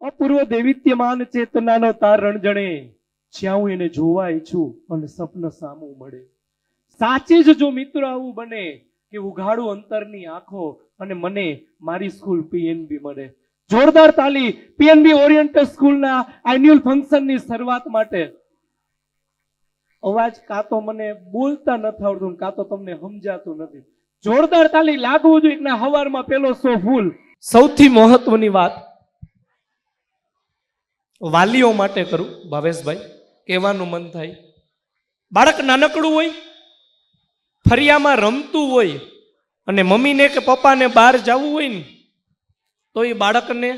અપૂર્વ દૈવિત્યમાન ચેતનાનો તાર રણજણે, જ્યાં હું એને જોવા ઈચ્છું અને સપન સામું મળે. સાચે જ જો મિત્ર આવું બને કે ઉઘાડું અંતરની આંખો અને મને મારી સ્કૂલ પીએનબી મળે. જોરદાર તાલી પીએનબી ઓરિએન્ટેડ સ્કૂલના એન્યુઅલ ફંક્શનની શરૂઆત માટે. અવાજ કાં તો મને બોલતા નથી આવડતું, કાં તો તમને સમજાતું નથી. જોરદાર તાલી લાગવું જોઈએ કે હવારમાં પેલો સો ફૂલ. સૌથી મહત્વની વાત વાલીઓ માટે કરું ભાવેશભાઈ, કહેવાનું મન થાય. બાળક નાનકડું હોય, ફરિયામાં રમતું હોય અને મમ્મીને કે પપ્પાને બહાર જવું હોય ને તો એ બાળકને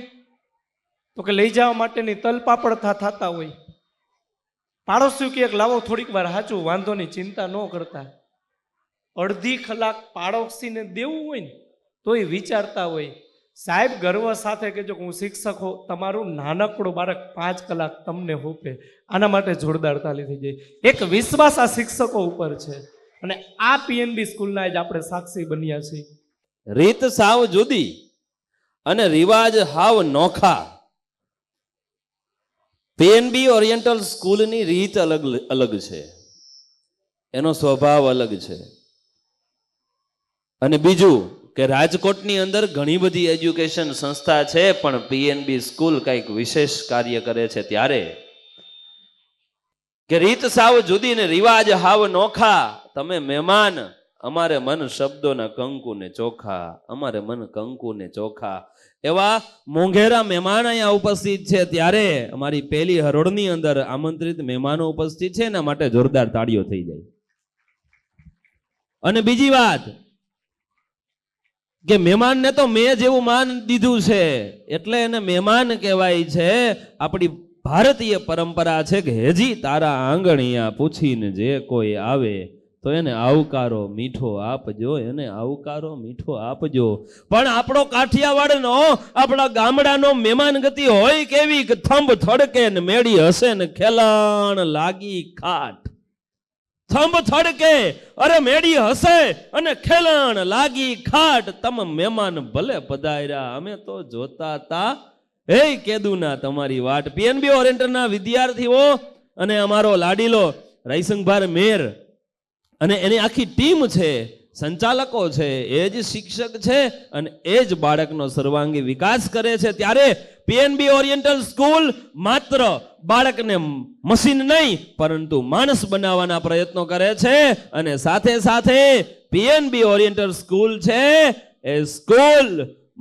તો કે લઈ જવા માટેની તલપાપડ થતા હોય. પાડોશી કે લાવો થોડીક વાર હાચું, વાંધો નહીં, ચિંતા ન કરતા. અડધી કલાક પાડોશીને દેવું હોય ને તો એ વિચારતા હોય, સાહેબ ગર્વ સાથે કહેજો કે હું શિક્ષક હો, તમારું નાનકડું બાળક 5 કલાક તમને હોપે. આના માટે જોરદાર તાલી થઈ જાય. એક વિશ્વાસ આ શિક્ષકો ઉપર છે અને આ પીએનબી સ્કૂલના જ આપણે સાક્ષી બન્યા છીએ. રીત સાવ જુદી અને રિવાજ હાવ નોખા. પીએનબી ઓરિએન્ટલ સ્કૂલની રીત અલગ છે, એનો સ્વભાવ અલગ છે. અને બીજું કે રાજકોટની અંદર ઘણી બધી એજ્યુકેશન સંસ્થા છે, પણ પીએનબી સ્કૂલ કંઈક વિશેષ કાર્ય કરે છે ત્યારે કે રીત સાવ જુદી ને રિવાજ હાવ નોખા. તમે મહેમાન, અમારે મન શબ્દોના કંકુ ને ચોખા, અમારે મન કંકુ ને ચોખા. એવા મોંઘેરા મહેમાન અહીંયા ઉપસ્થિત છે ત્યારે અમારી પહેલી હરોળની અંદર આમંત્રિત મહેમાનો ઉપસ્થિત છે, એના માટે જોરદાર તાળીઓ થઈ જાય. અને બીજી વાત કે મહેમાનને તો મેં જેવું માન દીધું છે એટલે એને મહેમાન કહેવાય છે. આપણી ભારતીય પરંપરા છે કે હેજી તારા આંગણિયા પૂછીને જે કોઈ આવે તો એને આવકારો મીઠો આપજો, એને આવકારો મીઠો આપજો. પણ આપણો કાઠિયાવાડનો, આપણા ગામડાનો મહેમાન ગતિ હોય કેવી કે થંભ થડકે ને મેળી હશે ને ખેલાણ લાગી ખાટ. થંભ થડકે અરે મેળી હશે અને ખેલાણ લાગી ખાટ. તમ મહેમાન ભલે પધાર્યા, અમે તો જોતા તા હે કેદુના તમારી વાટ. પીએનબી ઓરિએન્ટના વિદ્યાર્થીઓ અને અમારો લાડીલો રાયસંગભાર મેર અને એની આખી ટીમ છે, સંચાલકો છે, એ જ શિક્ષક છે અને એ જ બાળકનો સર્વાંગી વિકાસ કરે છે. ત્યારે પીએનબી ઓરિએન્ટલ સ્કૂલ માત્ર બાળકને મશીન નહીં પરંતુ માણસ બનાવવાના પ્રયત્નો કરે છે. અને સાથે સાથે પીએનબી ઓરિએન્ટલ સ્કૂલ છે એ સ્કૂલ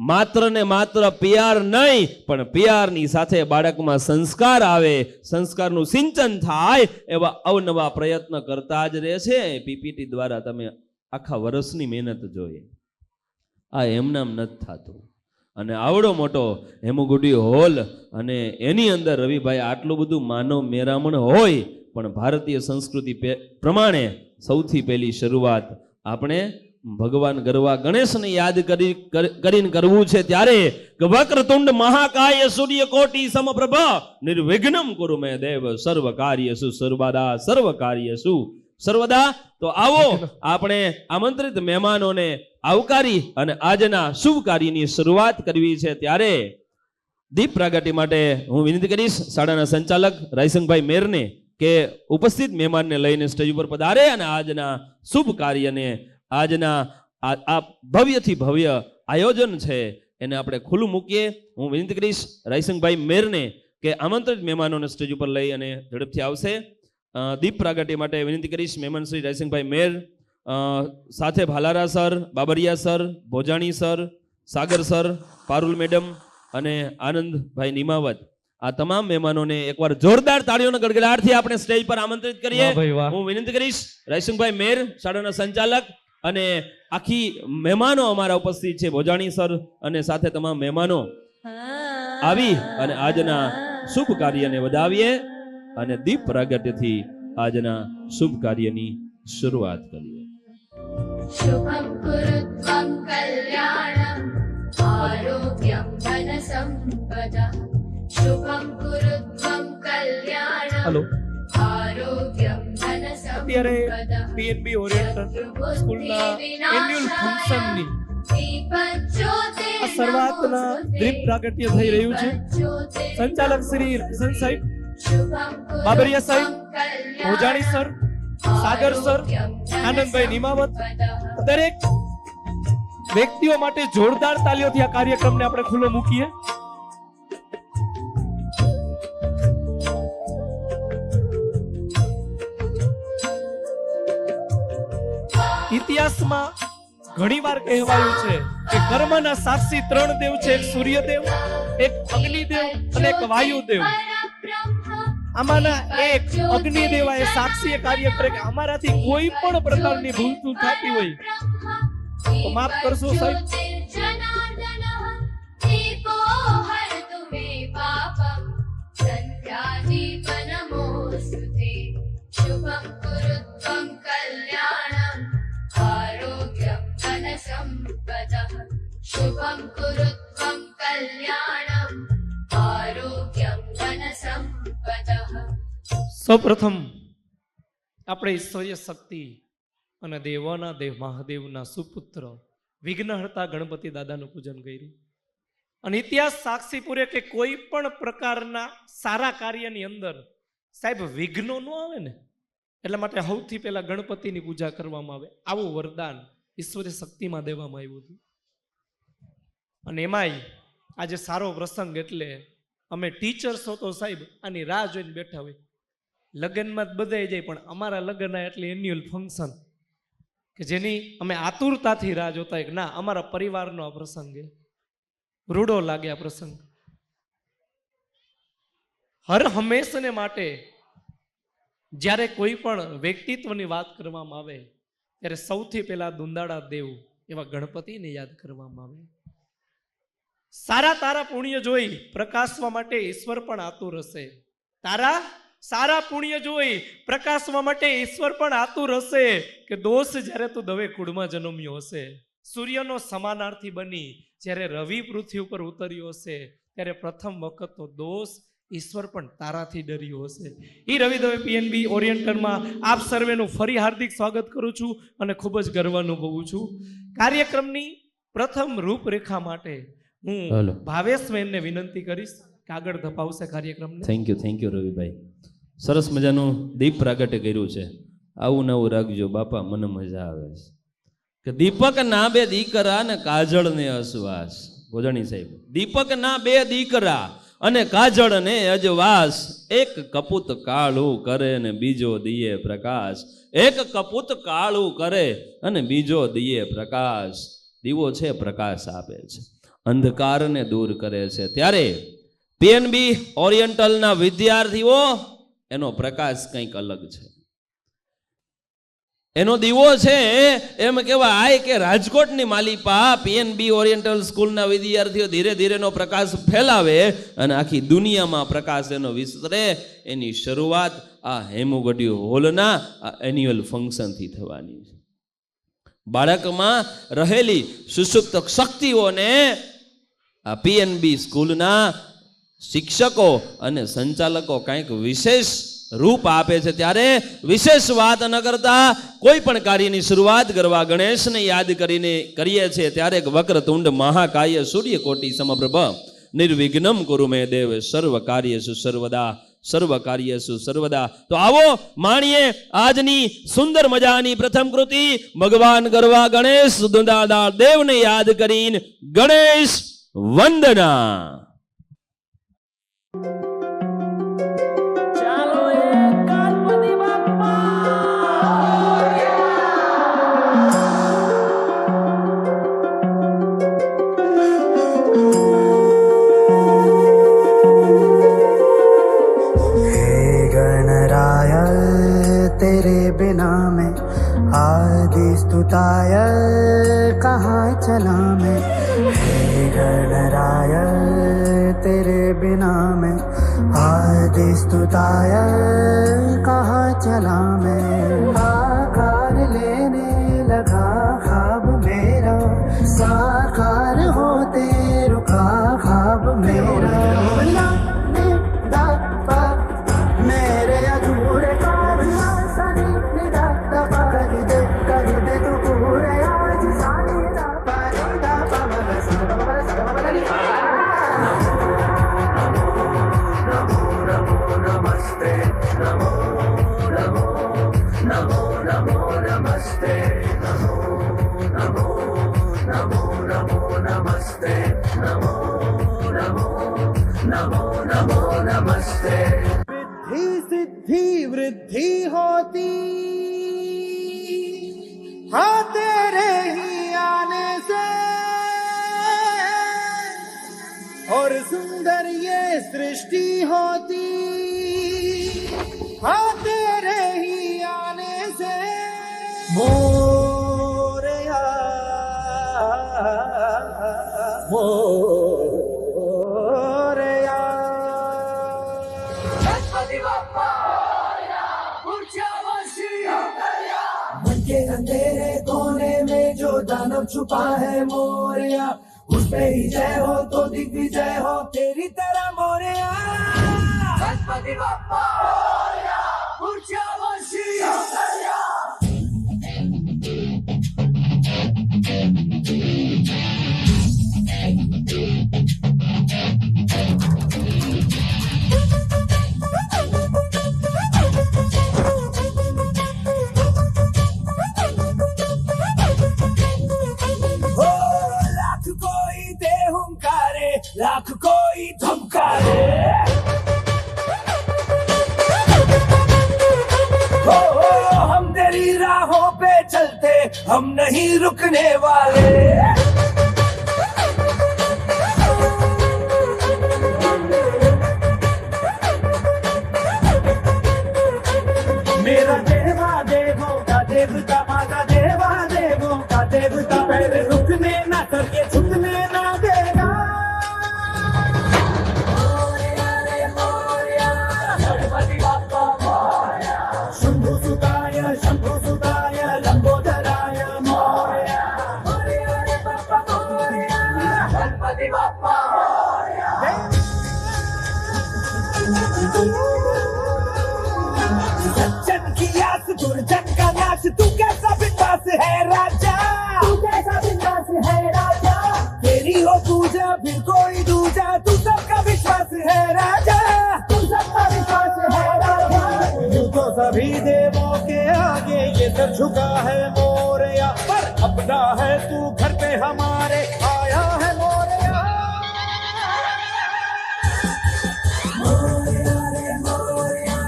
માત્ર ને માત્ર પીઆર નહીં પણ પીઆરની સાથે બાળકમાં સંસ્કાર આવે, સંસ્કારનું સિંચન થાય એવા અવનવા પ્રયત્ન કરતા જ રહે છે. પીપીટી દ્વારા તમે આખા વર્ષની મહેનત જોઈએ, આ એમનામ નથી થતું. અને આવડો મોટો હેમુગુડી હોલ અને એની અંદર રવિભાઈ આટલું બધું માનવ મેરામણ હોય પણ ભારતીય સંસ્કૃતિ પ્રમાણે સૌથી પહેલી શરૂઆત આપણે ભગવાન ગરવા ગણેશને યાદ કરીને કરવું છે. ત્યારે વક્રતુંડ મહાકાય સૂર્યકોટિ સમપ્રભ નિર્વિઘ્નમ કુરુ મે દેવ સર્વ કાર્યસુ સર્વદા સર્વ કાર્યસુ સર્વદા. તો આવો આપણે આમંત્રિત મહેમાનોને આવકારી અને આજના શુભ કાર્યની શરૂઆત કરવી છે. ત્યારે દીપ પ્રાગટ્ય માટે હું વિનંતી કરીશ શાળાના સંચાલક રાયસંગભાઈ મેરને કે ઉપસ્થિત મહેમાનને લઈને સ્ટેજ ઉપર પધારે અને આજના શુભ કાર્યને, આજના આ ભવ્યથી ભવ્ય આયોજન છે એને આપણે ખુલ્લું મૂકીએ. હું વિનંતી કરીશ રાયસંગભાઈ મેરને કે આમંત્રિત મહેમાનોને સ્ટેજ ઉપર લઈ અને ઝડપથી આવશે. દીપ પ્રાગટ્ય માટે વિનંતી કરીશ મહેમાન શ્રી રાયસંગભાઈ મેર, સાથે Bhalara sir, Babariya sir, Bhojani sir, Sagar sir, Parul madam અને આનંદભાઈ નિમાવત. આ તમામ મહેમાનોને એકવાર જોરદાર તાળીઓના ગડગડાટથી આપણે સ્ટેજ પર આમંત્રિત કરીએ. હું વિનંતી કરીશ રાયસંગભાઈ મેર, શાળાના સંચાલક અને આખી મહેમાનો અમારા ઉપસ્થિત છે, ભોજાણી સર અને સાથે તમામ મહેમાનો આવી અને આજના શુભ કાર્યને વધાવીએ અને દીપ પ્રાગટ્યથી આજના શુભ કાર્યની શરૂઆત કરીએ. શુભમ કુરુત્વમ કલ્યાણમ આરોગ્યમ ધન સંપદા. શુભમ કુરુત્વમ કલ્યાણમ હેલો, આરોગ્યમ ધન અત્યારે સંપદા. પીએનબી ઓરિએન્ટલ સ્કૂલના એન્યુઅલ ફંક્શનની દીપ જ્યોતિ શરૂઆતના દીપ પ્રાગટ્ય થઈ રહ્યું છે. સંચાલક શ્રી કિશન સાહેબ, બાબરિયા સાહેબ, ભોજાણી સર, સાગર સર, આનંદભાઈ નિમાવત, દરેક વ્યક્તિઓ માટે જોરદાર તાલીઓથી આ કાર્યક્રમને આપણે ખુલ્લો મૂકીએ. ઇતિહાસમાં ઘણીવાર કહેવાયું છે કે કર્મના સાક્ષી ત્રણ દેવ છે, એક સૂર્યદેવ, એક અગ્નિદેવ અને એક વાયુદેવ. આમાંના એક અગ્નિદેવ એ સાક્ષી કાર્ય કરે કે અમારાથી કોઈ પણ પ્રકારની ભૂલ થતી હોય તો માફ કરશો સાહેબ. શુભમ કુરુત્વમ કલ્યાણમ આરોગ્યમ ધન સંપદઃ. શુભમ કુરુત્વમ કલ્યાણમ આરોગ્યમ ધન સંપદઃ. સૌપ્રથમ આપણે ઈશ્વરીય શક્તિ અને દેવોના દેવ મહાદેવના સુપુત્ર વિઘ્નહર્તા ગણપતિ દાદાનું પૂજન કર્યું. અને ઇતિહાસ સાક્ષી પૂરે કે કોઈ પણ પ્રકારના સારા કાર્યની અંદર સાહેબ વિઘ્નો ન આવે ને, એટલા માટે સૌથી પહેલા ગણપતિની પૂજા કરવામાં આવે. આવું વરદાન ઈશ્વરીય શક્તિમાં દેવામાં આવ્યું હતું. અને એમાંય આજે સારો પ્રસંગ એટલે અમે ટીચર્સો તો સાહેબ આની રાહ જોઈને બેઠા હોય. લગ્નમાં જ બધાઈ જાય, પણ અમારા લગ્ન એટલે એન્યુઅલ ફંક્શન કે જેની અમે આતુરતાથી રાહ જોતા કે ના અમારા પરિવારનો આ પ્રસંગ છે. રૂડો લાગે આ પ્રસંગ. હર હંમેશને માટે જ્યારે કોઈ પણ વ્યક્તિત્વની વાત કરવામાં આવે ત્યારે સૌથી પહેલા દુંદાળા દેવ એવા ગણપતિને યાદ કરવામાં આવે. સારા તારા પુણ્ય જોઈ પ્રકાશવા માટે ઈશ્વર પણ આતુર હશે. તારા સારા પુણ્ય જોઈ પ્રકાશવા માટે ઈશ્વર પણ આતુર હશે કે દોષ જ્યારે તું દવે કુળમાં જન્મ્યો હશે. સૂર્યનો સમાનાર્થી બની જ્યારે રવિ પૃથ્વી ઉપર ઉતર્યો હશે ત્યારે પ્રથમ વખત તો દોષ ઈશ્વર પણ તારાથી ડર્યો હશે. એ રવિ દવે પીએનબી ઓરિએન્ટલમાં આપ સર્વેનું ફરી હાર્દિક સ્વાગત કરું છું અને ખૂબ જ ગર્વ અનુભવું છું. કાર્યક્રમની પ્રથમ રૂપરેખા માટે હું ભાવેશ મેનને વિનંતી કરીશ કે આગળ ધપાવશે કાર્યક્રમને. થેન્ક યુ રવિભાઈ. સરસ મજાનું દીપ પ્રાગટ્ય કર્યું છે. આવું નવું રાખજો બાપા, મને મજા આવે છે. કે દીપક ના બે દીકરા ને કાજળ ને અસવાસ. ભોજાણી સાહેબ, દીપક ના બે દીકરા અને કાજળ ને અજવાસ, એક કપૂત કાળું કરે ને બીજો દિયે પ્રકાશ. એક કપૂત કાળું કરે અને બીજો દિયે પ્રકાશ. દીવો છે પ્રકાશ આપે છે, અંધકારને દૂર કરે છે. ત્યારે પીએનબી ઓરિએન્ટલના વિદ્યાર્થીઓ એનો પ્રકાશ કંઈક અલગ છે. એનો દીવો છે એમ કહેવાય કે રાજકોટની માલિપા પીએનબી ઓરિએન્ટલ સ્કૂલના વિદ્યાર્થીઓ ધીરે ધીરે એનો પ્રકાશ ફેલાવે અને આખી દુનિયામાં પ્રકાશ એનો વિસ્તરે. એની શરૂઆત આ હેમુગઢી હોલના આ એન્યુઅલ ફંક્શનથી થવાની છે. બાળકમાં રહેલી સુષુપ્ત શક્તિઓને આ પીએનબી સ્કૂલના શિક્ષકો અને સંચાલકો કંઈક વિશેષ રૂપ આપે છે. ત્યારે વિશેષ વાત ન કરતા કોઈ પણ કાર્યની શરૂઆત કરવા ગણેશને યાદ કરીને કરીએ છીએ. ત્યારે વક્રતુંડ મહાકાય સૂર્યકોટી સમપ્રભ નિર્વિઘ્નમ કુરુ મે દેવ સર્વ કાર્યેષુ સર્વદા સર્વ કાર્યેષુ સર્વદા. તો આવો માણીએ આજની સુંદર મજાની પ્રથમ કૃતિ ભગવાન ગરવા ગણેશ દાદા દેવને યાદ કરીને ગણેશ વંદના. बिना मैं आदि स्तुताय कहाँ चला मैं. हे गणराय तेरे बिना मैं आदि स्तुताय कहाँ चला मैं. आकार लेने लगा ख्वाब मेरा साकार होते रुका ख्वाब मेरा. मेरे अधूरे सृष्टि होती हाँ तेरे ही आने से मोरया मोरया मन के अंधेरे कोने में जो दानव छुपा है मोरया उस पे ही जय हो तो दिग्विजय हो तेरी तरह मोरया गणपति बप्पा लाख कोई धमकारे हो हम तेरी राहों पे चलते हम नहीं रुकने वाले मेरा देवा देवों का देवता माता देवा देवों का देवता पहले रुकने ना करके झुकने ना देगा शंभुसुताय लंबोदराय मोरया गणपति बप्पा सज्जन की आस दुर्जन का नाश तू कैसा विश्वास है राजा तू कैसा विश्वास है राजा तेरी हो पूजा फिर कोई दूजा तू सबका विश्वास है राजा तू सबका विश्वास है राजा तू तो सभी देवों के आगे ये सब झुका है मोरया पर अपना है तू घर पे हमारे आया है मोरया मोरया रे मोरया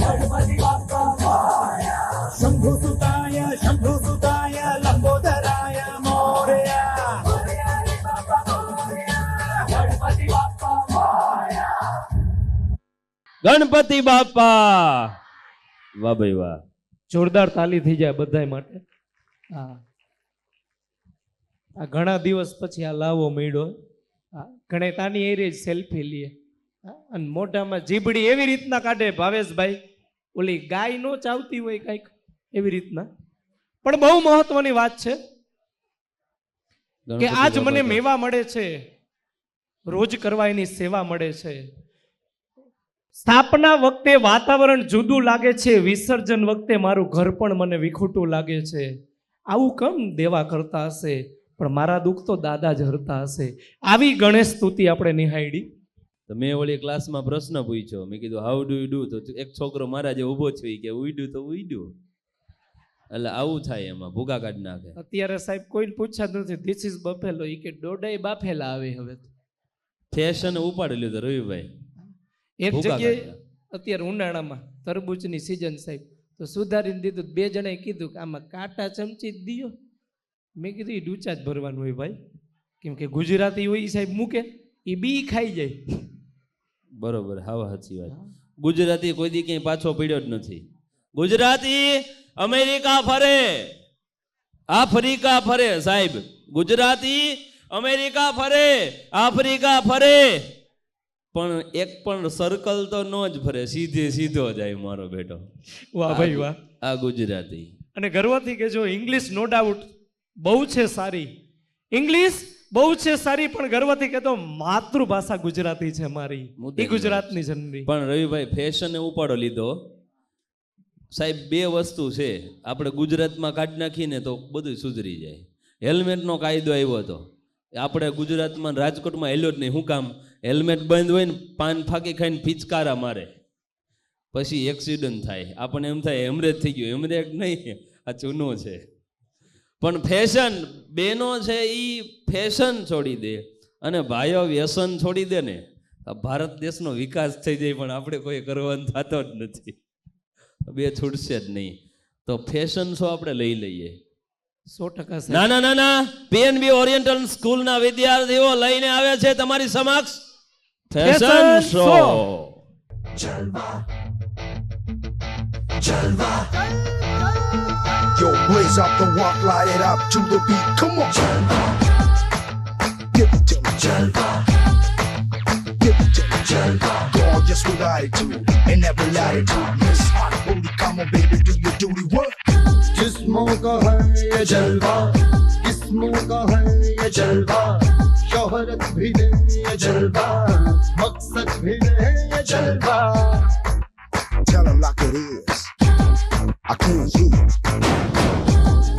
गणपति बप्पा मोरया शंभुसुताय लंबोदराय मोरया मोरया रे बप्पा मोरया गणपति बप्पा मोरया ગણપતિ બાપા વાહ ભાઈ વાહ. જોરદાર તાલી થઈ જાય બધાય માટે. હા, આ ઘણા દિવસ પછી આ લાવો મળ્યો. હા, ઘણે તાની એ જ સેલ્ફી લે અને મોઢામાં જીભડી એવી રીતના કાઢે ભાવેશભાઈ, ઓલી ગાય નો ચાવતી હોય કઈક એવી રીતના. પણ બહુ મહત્વની વાત છે કે આજ મને મેવા મળે છે, રોજ કરવા એની સેવા મળે છે. સ્થાપના વખતે વાતાવરણ જુદું લાગે છે, વિસર્જન વખતે મારું ઘર પણ મને વિખૂટું લાગે છે. આવું કેમ દેવા કરતા હશે, પણ મારા દુઃખ તો દાદા જ હરતા હશે. આવી ગણેશ સ્તુતિ આપણે નિહાળી. તો મેં ઓલી ક્લાસમાં પ્રશ્ન પૂછ્યો, મેં કીધું હાઉ ડુ યુ ડુ, તો એક છોકરો મારા જે ઊભો છે કે ઉઈડું તો ઉઈડું. એટલે આવું થાય, એમાં ભૂગા કાઢી નાખે. અત્યારે સાહેબ કોઈને પૂછાતું નથી, ધીસ ઇઝ બફેલો, એ કે દોડાઈ બાફેલા આવે. હવે ફેશન ઉપાડી લીધો રવિભાઈ. એક જગ્યાએ અત્યારે ઉનાળામાં તરબૂચની સિઝન સાહેબ, તો સુધારીને દીધું. બે જણાએ કીધું કે આમાં કાંટા ચમચી જ દીયો. મેં કીધું એ ડૂચા જ ભરવાનું હોય ભાઈ, કેમ કે ગુજરાતી હોય એ સાહેબ મૂકે એ બી ખાઈ જાય. બરોબર, હાવ સાચી વાત. ગુજરાતી કોઈ દી ક્યાંય પાછો પડ્યો જ નથી. ગુજરાતી અમેરિકા ફરે, આફ્રિકા ફરે સાહેબ. ગુજરાતી અમેરિકા ફરે, આફ્રિકા ફરે, પણ એક પણ સર્કલ તો નો જ ફરે, સીધે સીધો જાય મારો બેટો. વાહ ભાઈ વાહ. આ ગુજરાતી. અને ગર્વથી કે જો ઇંગ્લિશ નો ડાઉટ બહુ છે સારી, ઇંગ્લિશ બહુ છે સારી, પણ ગર્વથી કે તો માતૃભાષા ગુજરાતી છે મારી, એ ગુજરાતની જનની. પણ રવિભાઈ ફેશન ઉપાડો લીધો સાહેબ. બે વસ્તુ છે, આપણે ગુજરાતમાં કાઢી નાખીને તો બધું સુધરી જાય. હેલ્મેટનો કાયદો આવ્યો હતો, આપણે ગુજરાતમાં રાજકોટમાં હેલ્યો જ નહીં. શું કામ? હેલ્મેટ બંધ હોય ને પાન ફાંકી ખાઈને ફિચકારા મારે, પછી એક્સિડન્ટ થાય. આપણને એમ થાય હેમરેજ થઈ ગયું. હેમરેજ નહીં, આ ચૂનો છે. પણ ફેશન બેનો છે એ ફેશન છોડી દે અને ભાઈઓ વ્યસન છોડી દે ને, ભારત દેશનો વિકાસ થઈ જાય. પણ આપણે કોઈ કરવાનું થતો જ નથી, બે છૂટશે જ નહીં. તો ફેશન શો આપણે લઈ લઈએ. 100% નાના નાના PNB ઓરિએન્ટલ સ્કૂલના વિદ્યાર્થીઓ લઈને આવે છે તમારી સમક્ષ fashion show Yo, blaze up the walk, light it up to the beat. Come on, Jalva. Give it to me, Jalva. Give it to me, Jalva. Gorgeous with attitude and every latitude. Miss Hot Booty, come on, baby, do your duty. What? जिस्मों का है ये जलवा, किस्मों का है ये जलवा, शोहरत भी दे ये जलवा, मकसद भी दे ये जलवा. Tell them like it is. I can't hear.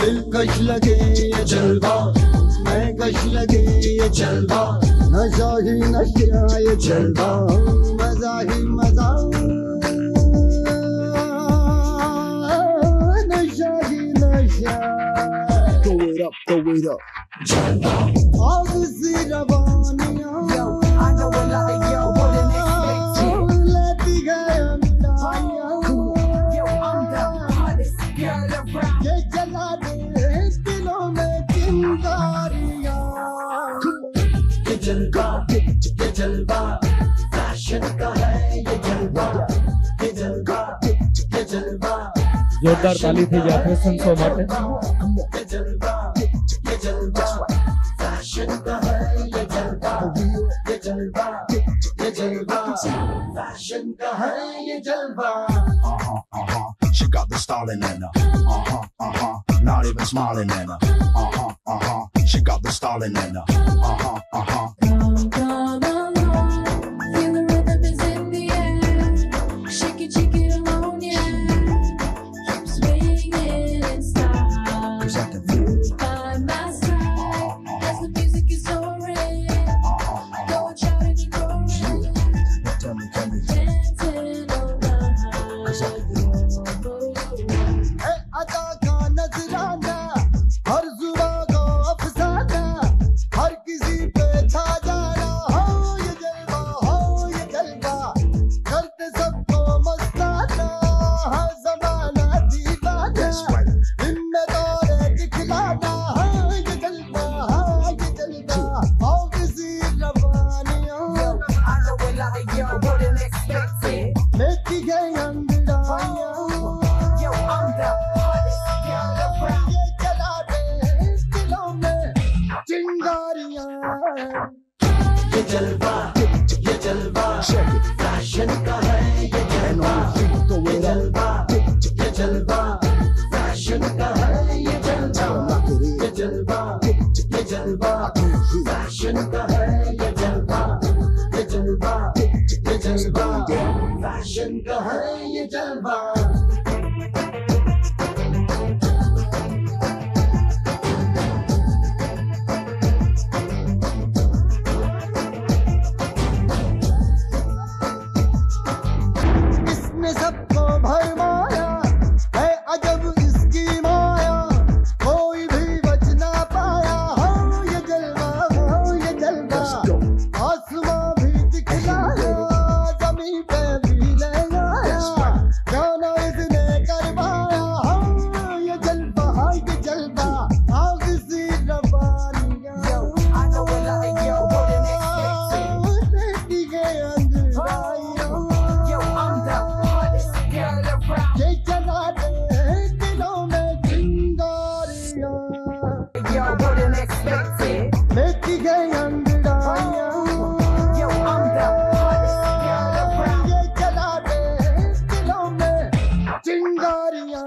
दिलकश लगे ये जलवा, मैं कश लगे ये जलवा, नशा ही नशा ये जलवा, मजा ही मजा, नशा ही नशा. Throw it up, throw it up. आग सी रवानियां, I know a lot of y'all wouldn't expect it. लेती गए अंडाइयां. Yo, I'm the hottest girl around. ये जला दे दिलों में चिंगारियां. ये जलवा, ये जलवा, फैशन का है ये जलवा, ये जलवा, ये जलवा, જોરદાર તાલી થઈ જાય ફેશન શો માટે. ये जलवा, ये जलवा, फैशन का है ये जलवा, ये जलवा, ये जलवा, फैशन का है ये जलवा. She got the styling in her. Not even smiling in her. She got the styling in her. Come, come along, feel the rhythm is in the air. Shake it alone, yeah. Keep swinging in style. 'Cause I can feel it. By my side, as the music is soaring. Go and shout it and roaring. Tell me, Dancing all night. 'cause I can feel it. ए अदा का नजराना, हर जुबां को अफसाना, हर किसी पे छा जाना. हो ये जलवा, हो ये जलवा, करते सबको मस्ताना. हर जमाना दीवाना, That's right. इनमें दौरे दिखलाना. हाँ ये जलवा, हाँ ये जलवा, आओ किसी रवानियों. Yo, I know a lot of y'all wouldn't expect it. लेती गई अंगड़ाइयां. Yo, I'm the hottest girl around. ये जला दे दिलों में चिंगारियां. ये जलवा, ये जलवा, Check it. फैशन का है ये And जलवा. on your feet, throw ये it up. जलवा, ये जलवा, फैशन का है ये Tell जलवा. them like it ये is. जलवा, ये जलवा, I can't hear. फैशन का है ये जलवा. ये जलवा, ये जलवा, फैशन का है ये जलवा. इसने सबको भरमाया है अजब इसकी माया, कोई भी बच ना पाया. हो ये जलवा, हो ये जलवा, Let's go. आसमां भी दिखलाया, जमीन पे भी ले आया. That's right. गाना इसने करवाया. हो ये जलवा, हाँ ये जलवा, आग सी रवानियां. Yo, I know a lot of y'all wouldn't expect it. लेती गई अंगड़ाइयां. Yo, I'm the hottest girl around. ये जला दे दिलों में चिंगारियां. Y'all wouldn't expect it. लेती गई अंगड़ाइयां. Yo, I'm the hottest girl around. ये जला दे दिलों में चिंगारियां.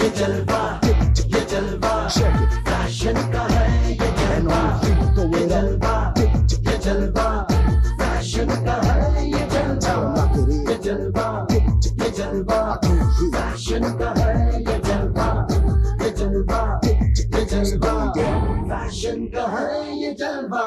ये जलवा, ये जलवा, Check it. फैशन का है ये And जलवा. on your feet, throw ये it up. जलवा, ये जलवा, फैशन का है ये Tell them जलवा. like it ये is. जलवा, ये जलवा, I can't hear. फैशन का है ये जलवा. ये जलवा, ये जलवा, फैशन का है ये जलवा.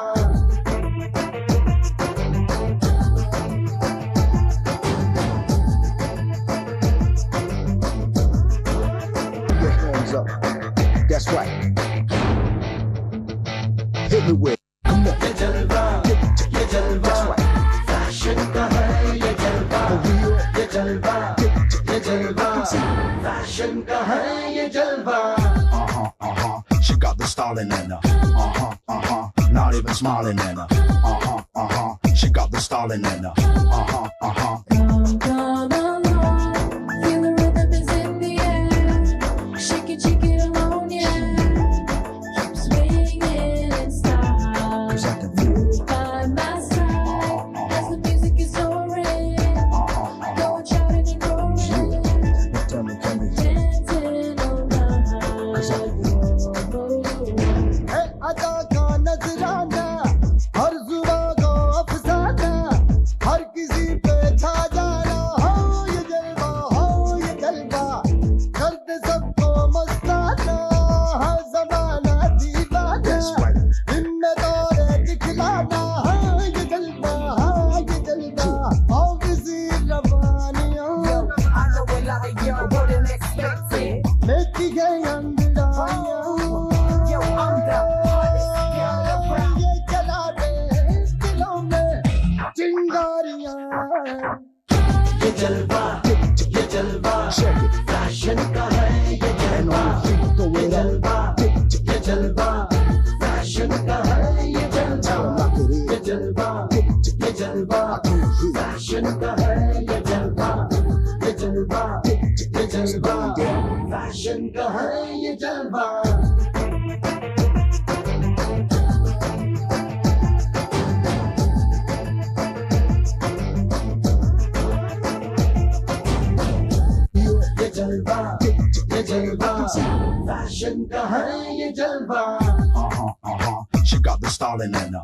Your hands up. That's right. Hit me with. Come on. ये जलवा, ये जलवा, That's right. फैशन का है ये जलवा. For real. ये जलवा, ये जलवा, फैशन का है ये जलवा. She got the styling in her. not even smiling at her. She got the stalling in her. Come, come along, feel the rhythm is in the air. Shake it alone, yeah. Keep swinging in style. 'Cause I can feel it. By my side, as the music is soaring, going shouting and roaring, Now tell me, dancing all night. 'Cause I can है अदा का नजराना हर जुबा को अफसाना हर किसी पे छा जाना हो ये जलवा करते सबको मस्ताना हर जमाना दीवाना That's right. इनमें दौरे दिखलाना हाँ ये जलवा आओ किसी रवानियों लेती गई अंगड़ाइयाँ ये चला दे दिलों में चिंगारियाँ Check it. फैशन का है ये And on the feet, throw it up. ये जलवा फैशन का है ये Tell 'em जलवा like it is. ये जलवा ये जलवा I can't feel it. Fashion का है ये जलवा ये जलवा ये जलवा फैशन का है ये जलवा ये जलवा फैशन का है ये जलवा She got the stalling in her.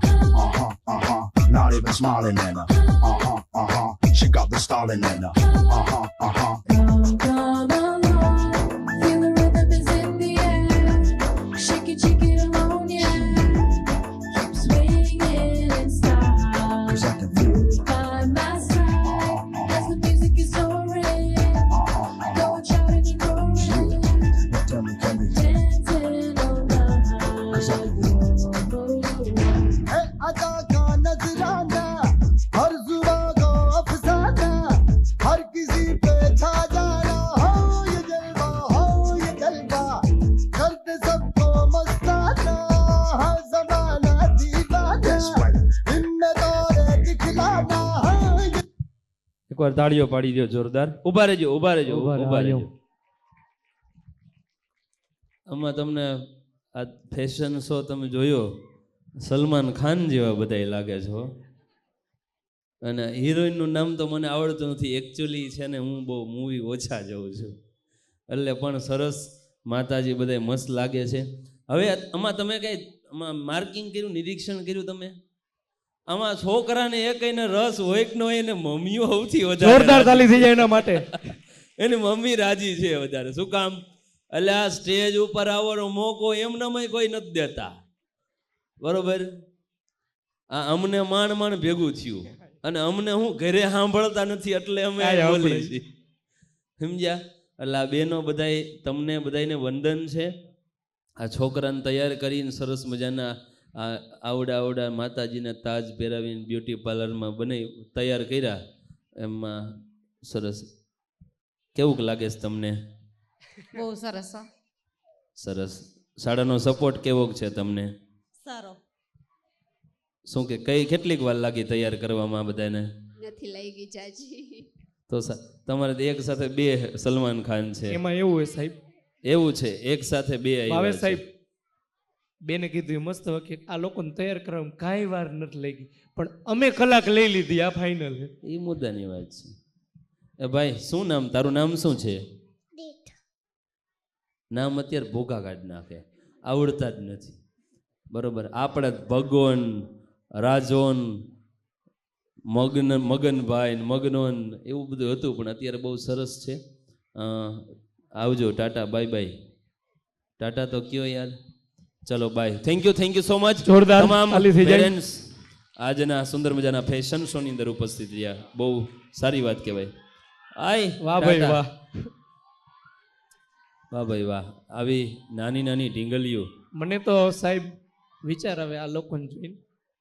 Not even smiling in her. She got the stalling in her. Come, come along, feel the rhythm is in the air. Shake it alone, yeah. Keep swinging in style. 'Cause I can feel it. By my side, as the music is soaring, going shouting and roaring, Now tell me, dancing all night. 'Cause I can feel it. है अदा का नजराना हर जुबा को अफसाना हर किसी पे छा जाना हो ये जलवा करते सबको मस्ताना हर जमाना दीवाना That's right. इनमें दौरे दिखलाना हाँ ये એકવાર તાળીઓ પાડી દો જોરદાર. ઊભા રહેજો ઊભા રહેજો આમાં તમને આ ફેશન શો તમે જોયો, સલમાન ખાન જેવા બધાય લાગે છો. અને હિરોઈનનું નામ તો મને આવડતું નથી એકચ્યુઅલી, છે ને હું બહુ મૂવી ઓછા જોઉં છું એટલે, પણ સરસ માતાજી બધાય મસ્ત લાગે છે. હવે આમાં તમે કઈ આમાં માર્કિંગ કર્યું, નિરીક્ષણ કર્યું તમે? આમાં છોકરાને એકઈને રસ હોય કે ન હોય, એને મમ્મીઓ સૌથી વધારે જોરદાર તાલી થઈ જાય એના માટે. એની મમ્મી રાજી છે વધારે. શું કામ? એટલે આ સ્ટેજ ઉપર આવવાનો મોકો એમનામાં કોઈ નથી દેતા, બરોબર? આ અમને માંડ ભેગું થયું અને અમને હું ઘરે સાંભળતા નથી એટલે અમે બોલીએ છીએ, સમજ્યા? એટલે આ બેનો બધાય તમને બધાયને વંદન છે. આ છોકરાને તૈયાર કરીને સરસ મજાના આવડા માતાજીના તાજ પહેરાવીને બ્યુટી પાર્લરમાં તૈયાર કર્યા. એમાં સરસ કેવું લાગે છે તમને? બહુ સરસ હો. સરસ. શાળાનો સપોર્ટ કેવો છે તમને? સારો. શું કે કેટલીક વાર લાગી તૈયાર કરવામાં બધાને? નથી લઈ ગઈ જાજી. તો તમારે તો એક સાથે બે સલમાન ખાન છે. એમાં એવું હોય સાહેબ, એવું છે એક સાથે બે આવ્યા ભાવેશ છે. સાહેબ બેને કીધું એ મસ્ત વખત આ લોકોને તૈયાર કરવામાં કાંઈ વાર નથી લઈ ગઈ, પણ અમે કલાક લઈ લીધી. આ ફાઇનલ એ મુદ્દાની વાત છે. એ ભાઈ શું નામ તારું? નામ શું છે? નામ અત્યારે ભૂખા કાઢ નાખે, આવડતા જ નથી, બરોબર? આપણે ભગવાન રાજોન મગનભાઈ મગનોન એવું બધું હતું, પણ અત્યારે બહુ સરસ છે. આવજો, ટાટા, બાય બાય. ટાટા તો કયો યાર. ચલો bye, thank you so much. જોરદાર તમામ તાલી થઈ જાય. પેરેન્ટ્સ આજના સુંદર મજાના ફેશન શો ની અંદર ઉપસ્થિત રહ્યા, બહુ સારી વાત કહેવાય. વાહ ભાઈ વાહ. વાહ ભાઈ વાહ. આવી નાની ઢીંગલીઓ. મને તો સાહેબ વિચાર આવે આ લોકોને જોઈને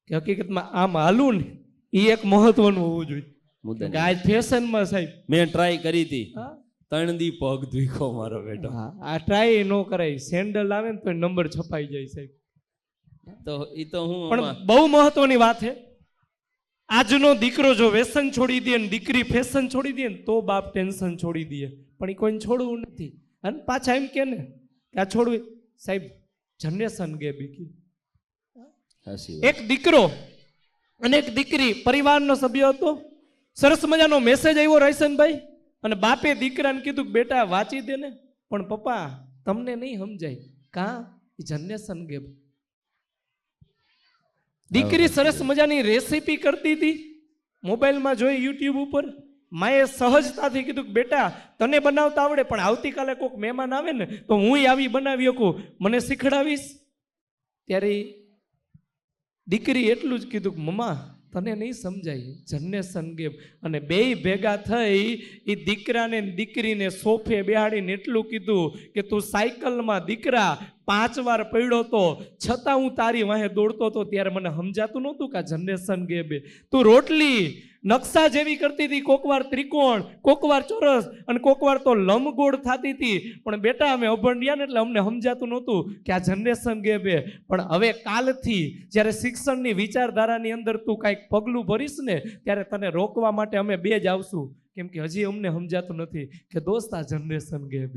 કે હકીકતમાં આમ હાલું ને એ એક મહત્વનું હોવું જોઈએ. મુદ્દા કે આજ ફેશનમાં સાહેબ મેં ટ્રાય કરી હતી, હા 3 દી પગ ધુઈકો મારો બેટો. આ ટ્રાય ન કરાય. સેન્ડલ આવે ને તો નંબર છપાઈ જાય સાહેબ. તો ઈ તો હું પણ આમાં- બહુ મહત્વની વાત છે, આજનો દીકરો જો વ્યસન છોડી દે ને દીકરી ફેશન છોડી દે ને તો બાપ ટેન્શન છોડી દે, પણ એ કોઈને છોડવું નથી. અને પાછા એમ કે ને કે આ છોડવું, સાહેબ જનરેશન ગેપ. સાચી વાત. એક દીકરો અને એક દીકરી પરિવારનો સભ્ય હતો. સરસ મજાનો મેસેજ આવ્યો રાયસનભાઈ, અને બાપે દીકરાને કીધું કે બેટા વાંચી દે ને, પણ પપ્પા તમને નહીં સમજાય. કા જનરેશન ગેપ. દીકરી સરસ મજાની રેસીપી કરતી હતી, મોબાઈલમાં જોઈ યુટ્યુબ ઉપર. માએ સહજતાથી કીધું કે બેટા તને બનાવતા આવડે, પણ આવતીકાલે કોઈક મહેમાન આવે ને તો હું આવી બનાવી શકું, મને શીખડાવીશ. ત્યારે દીકરી એટલું જ કીધું કે મમ્મા તને નહીં સમજાય, જનરેશન ગેપ. અને બેય ભેગા થઈ એ દીકરાને ને દીકરીને સોફે બેહાડીને એટલું કીધું કે તું સાયકલમાં દીકરા 5 વાર પડ્યો તો છતાં હું તારી વાહે દોડતો હતો, ત્યારે મને સમજાતું નહોતું કે આ જનરેશન ગેપ. તું રોટલી નકશા જેવી કરતી હતી, કોકવાર ત્રિકોણ, કોકવાર ચોરસ, અને કોકવાર તો લંબગોળ થતી હતી. પણ બેટા અમે અભણ્યા ને એટલે અમને સમજાતું નહોતું કે આ જનરેશન ગેપ. પણ હવે કાલથી જ્યારે શિક્ષણની વિચારધારાની અંદર તું કાંઈક પગલું ભરીશ ને ત્યારે તને રોકવા માટે અમે બે જ આવશું, કેમ કે હજી અમને સમજાતું નથી કે દોસ્ત આ જનરેશન ગેપ.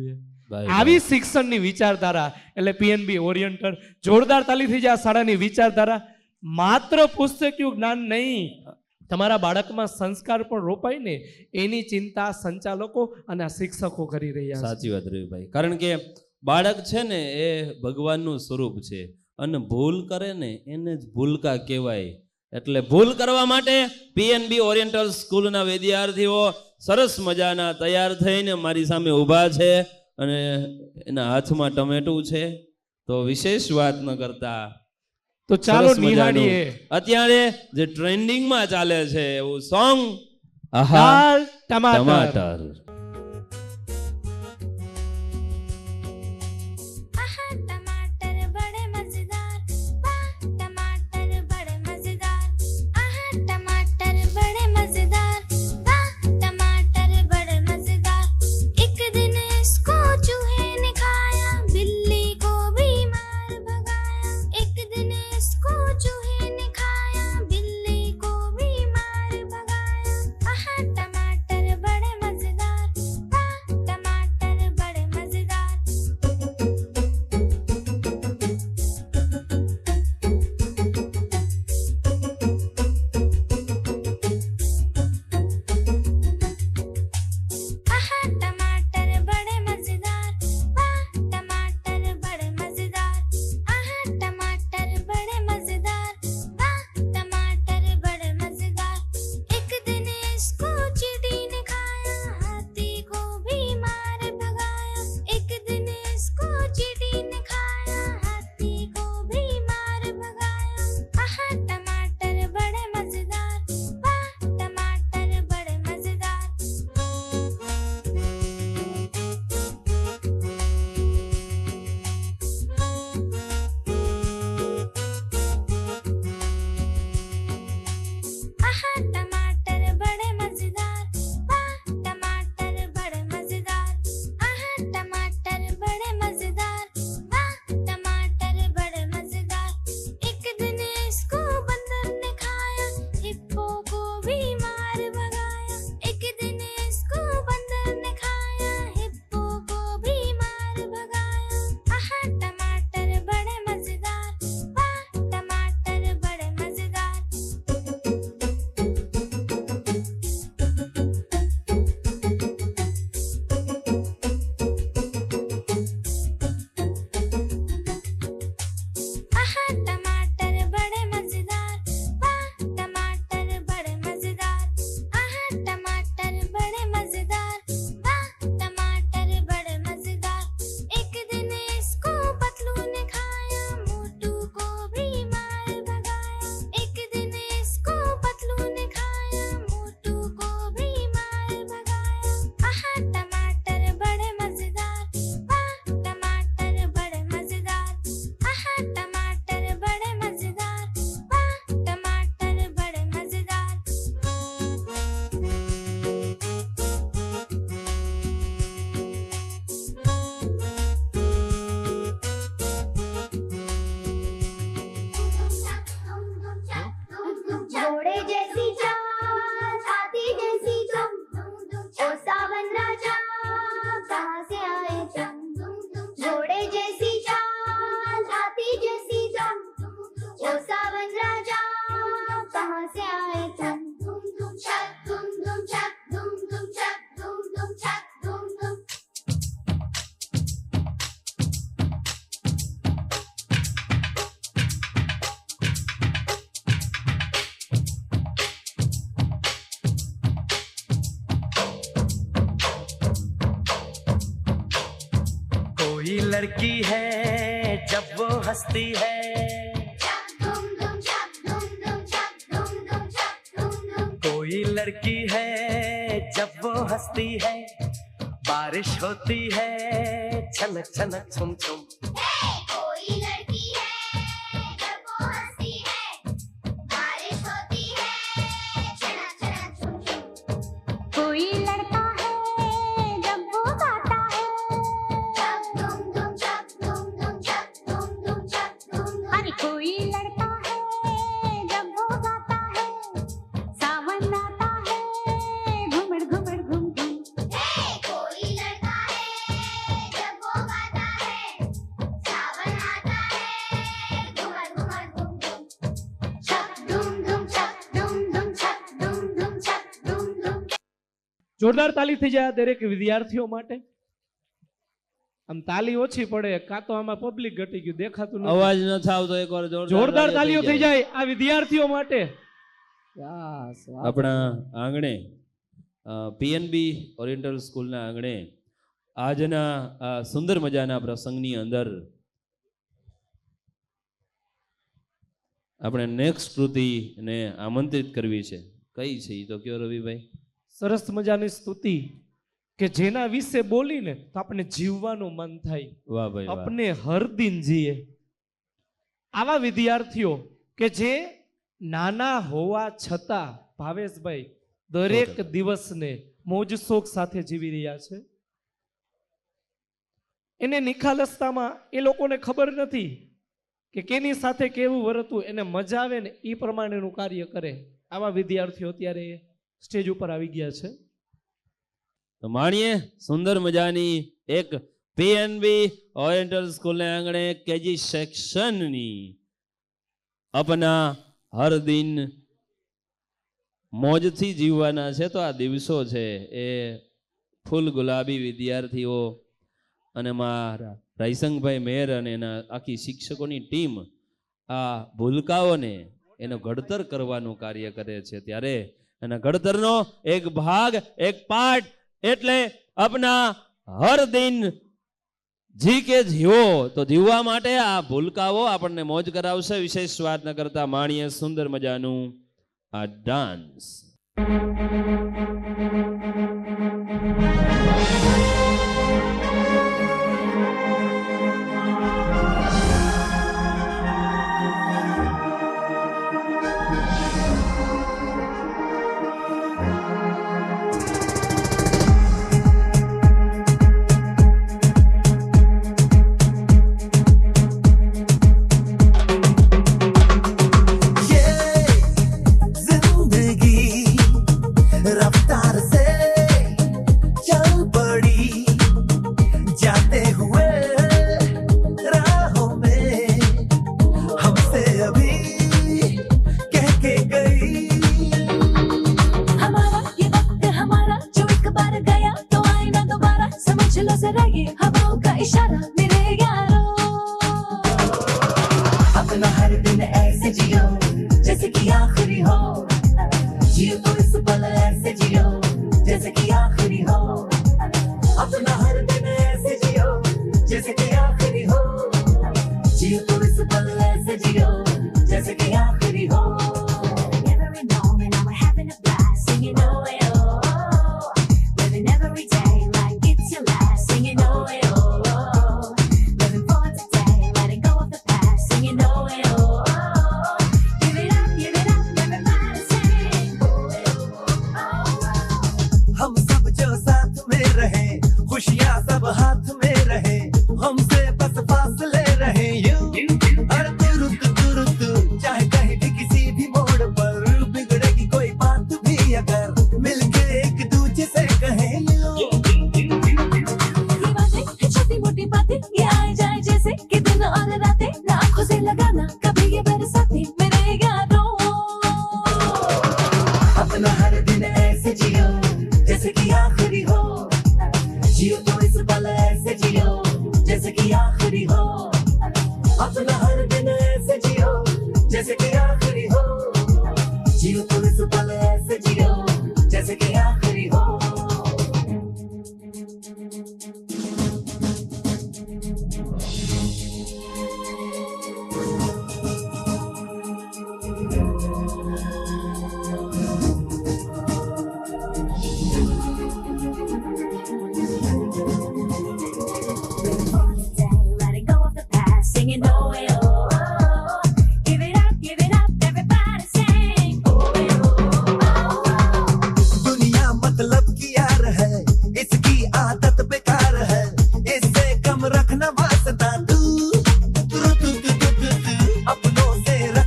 આવી શિક્ષણની વિચારધારા એટલે પીએનબી ઓરિએન્ટેડ. જોરદાર તાલી થઈ જાય આ શાળાની વિચારધારા. માત્ર પુસ્તકીય જ્ઞાન નહીં, તમારા બાળકમાં સંસ્કાર પણ રોપાય ને એની ચિંતા સંચાલકો અને આ શિક્ષકો કરી રહ્યા છે. સાચી વાત રવિભાઈ. કારણ કે બાળક છે ને એ ભગવાનનું સ્વરૂપ છે, અને ભૂલ કરે ને એને જ ભૂલકા કહેવાય. એટલે ભૂલ કરવા માટે પીએનબી ઓરિએન્ટલ સ્કૂલના વિદ્યાર્થીઓ સરસ મજાના તૈયાર થઈને મારી સામે ઊભા છે, અને એના હાથમાં ટમેટું છે. તો વિશેષ વાત ન કરતા તો ચાલો સરસ મજાનું નિહાળીએ અત્યારે જે ટ્રેન્ડિંગમાં ચાલે છે એવું સોંગ, આહા દાળ ટમાટર. ટમાટર. आहा टमाटर बड़े मजेदार, वाह टमाटर बड़े मजेदार, आहा टमाटर बड़े मजेदार, वाह टमाटर बड़े मजेदार। एक दिन इसको चूहे ने खाया, बिल्ली को भी मार भगाया। एक दिन इसको चूहे ने खाया, बिल्ली को भी मार भगाया। आहा टमाटर बड़े मजेदार, लड़की है जब वो हंसती है, कोई लड़की है जब वो हंसती है, बारिश होती है छनक छनक छुम छुम। कोई लड़की है जब वो हंसती है, बारिश होती है छनक छनक छुम छुम। कोई लड़का है जब वो गाता है, चक धूम धूम चक धूम धूम चक धूम धूम चक धूम धूम। अरे कोई लड़का है जब वो गाता है, सावन आता है घुमड़ घुमड़ घुम घुम। कोई लड़का है जब वो गाता है, सावन आता है घुमड़ घुमड़ घुम घुम। चक धूम धूम चक धूम धूम चक धूम धूम चक धूम धूम। જોરદાર તાલી થઈ જાય દરેક વિદ્યાર્થીઓ માટે. આમ તાલી ઓછી પડે કાં તો આમાં પબ્લિક ઘટી ગયું દેખાતું નથી. અવાજ ન આવતો એકવાર જોરદાર તાલીઓ થઈ જાય આ વિદ્યાર્થીઓ માટે. આપણા આંગણે પીએનબી ઓરિએન્ટલ સ્કૂલના આંગણે આજના આ સુંદર મજાના પ્રસંગની અંદર આપણે નેક્સ્ટ કૃતિને આમંત્રિત કરવી છે. કઈ છે એ તો કયો રવિભાઈ? સરસ મજાની સ્તુતિ કે જેના વિશે બોલીને તો આપણે જીવવાનું મન થાય, વાહ ભાઈ વાહ. આપણે હર દિન જીએ. આવા વિદ્યાર્થીઓ કે જે નાના હોવા છતાં ભાવેશભાઈ દરેક દિવસને મોજ શોખ સાથે જીવી રહ્યા છે. એને નિખાલસતામાં એ લોકોને ખબર નથી કે કેની સાથે કેવું વર્તવું, એને મજા આવે ને એ પ્રમાણેનું કાર્ય કરે. આવા વિદ્યાર્થીઓ અત્યારે સ્ટેજ ઉપર આવી ગયા છે. તો માણીએ સુંદર મજાની એક પીએનબી ઓરિએન્ટલ સ્કૂલને આંગણે કેજી સેક્શનની અપના હર દિન મોજથી જીવવાના છે. તો આ દિવસો છે એ ફૂલ ગુલાબી વિદ્યાર્થીઓ અને મારા રાયસંગભાઈ મેર અને એના આખી શિક્ષકોની ટીમ આ ભૂલકાઓને એનો ઘડતર કરવાનું કાર્ય કરે છે. ત્યારે એના ઘડતરનો એક ભાગ, એક પાર્ટ એટલે અપના હર દિન જી કે જીવો. તો જીવવા માટે આ ભૂલકાઓ આપણને મોજ કરાવશે. વિશેષ વાત ન કરતા માણીએ સુંદર મજાનું આ ડાન્સ. रफ्तार से चल पड़ी जाते हुए राहों में हमसे अभी कह के गई हमारा ये वक्त हमारा जो एक बार गया तो आए ना दोबारा, समझ लो जरा ये हवाओं का इशारा मेरे यारों। अपना हर दिन ऐसे जियो जैसे कि आखिरी हो, जियो तो इस पल ऐसे जियो जैसे कि आखिरी हो। अपना हर दिन ऐसे जियो जैसे कि आखिरी हो, जियो तो इस पल ऐसे जियो जैसे कि आखिरी हो। Every moment now we're having a blast, singing oh eh oh, living every day like it's your last, singing oh eh oh, living for today, letting go of the past, singing oh eh oh, give it up, everybody sing oh eh oh. हम सब जो साथ में रहे, खुशियाँ सब हाथ में रहे, हमसे बस फासले रहे यूं। हर तुरुत चाहे कहीं भी किसी भी मोड़ पर बिगड़ेगी कोई बात भी अगर मिलके एक दूजे से कहें यूं। ये बातें हैं छोटी मोटी बातें, ये आए जाए जैसे कि दिन और रातें, ना आंखों से लगाना कभी ये बरसाते मेरे यारों। अपना हर दिन ऐसे जियो जैसे कि आखिरी हो, जियो तो इस पल ऐसे जियो जैसे कि आखिरी हो। अपना हर दिन ऐसे जियो जैसे कि आखिरी हो, जियो तो इस पल ऐसे जियो जैसे कि आखिरी हो।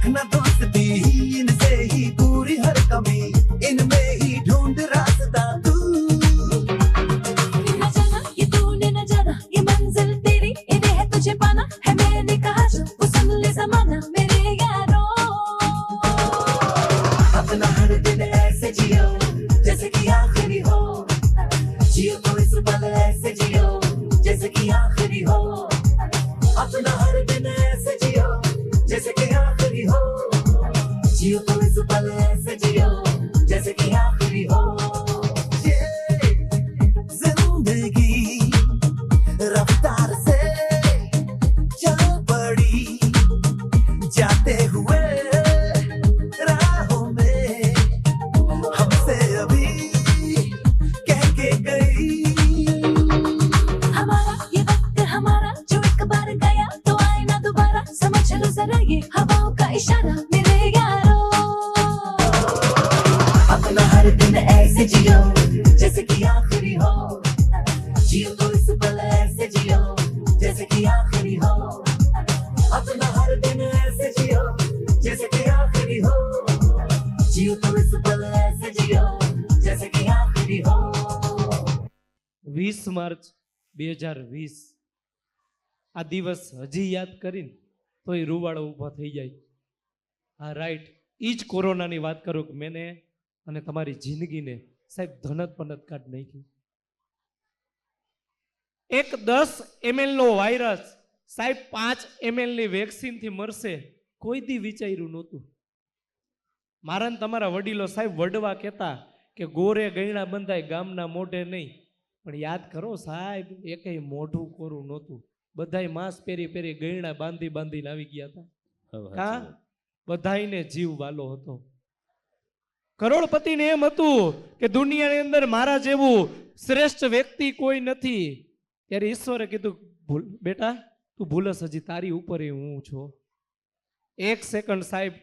रखना दोस्ती इनसे ही पूरी हर कमी इनमें ही ढूंढ रास्ता तू न जाना ये तूने न जाना ये मंजिल तेरी इन्हें है तुझे पाना है मैंने कहा जो वो सुन ले जमाना मेरे यारों अपना हर दिन ऐसे जियो जैसे कि आखिरी हो जियो तो इस पल ऐसे जियो जैसे कि आखिरी हो अपना हर दिन ऐसे जियो जैसे कि आखिरी हो जियो तो इस पल ऐसे जियो जैसे कि आखिरी हो ये जिंदगी रफ्तार से चल पड़ी जाते हुए राहों में हमसे अभी कह के गई हमारा ये वक्त हमारा जो एक बार गया तो आए ना दोबारा समझ लो जरा ये हवाओं का इशारा मेरे यारों अपना हर दिन ऐसे जियो जैसे कि आखिरी हो जियो तो इस पल ऐसे जियो जैसे कि आखिरी हो अपना हर दिन ऐसे जियो जैसे कि आखिरी हो जियो तो इस पल ऐसे जियो जैसे कि आखिरी हो 20 માર્ચ 2020 આ દિવસ હજી યાદ કરીને તોય રૂવાડો ઊભો થઈ જાય. હા રાઈટ, એ જ કોરોનાની વાત કરું કે મેને અને તમારી જિંદગીને સાહેબ ધનત પનત કાઢ નાખી. એક 10 ml નો વાયરસ સાહેબ 5 ml ની વેક્સિનથી મરશે કોઈ દી વિચાર્યું નહોતું. મારા ને તમારા વડીલો સાહેબ વડવા કહેતા કે ગોરે ગયણા બંધાય ગામના મોઢે નહીં. પણ યાદ કરો સાહેબ, એકેય મોઢું કોરું નહોતું. બધાય માસ્ક પહેરી પહેરી ગયણા બાંધી બાંધીને આવી ગયા હતા. કા બધાયને જીવ વાલો હતો. કરોડપતિને એમ હતું કે દુનિયાની અંદર મારા જેવું શ્રેષ્ઠ વ્યક્તિ કોઈ નથી. ત્યારે ઈશ્વરે કીધું બેટા તું ભૂલસ, હજી તારી ઉપર હું છું. 1 સેકન્ડ સાહેબ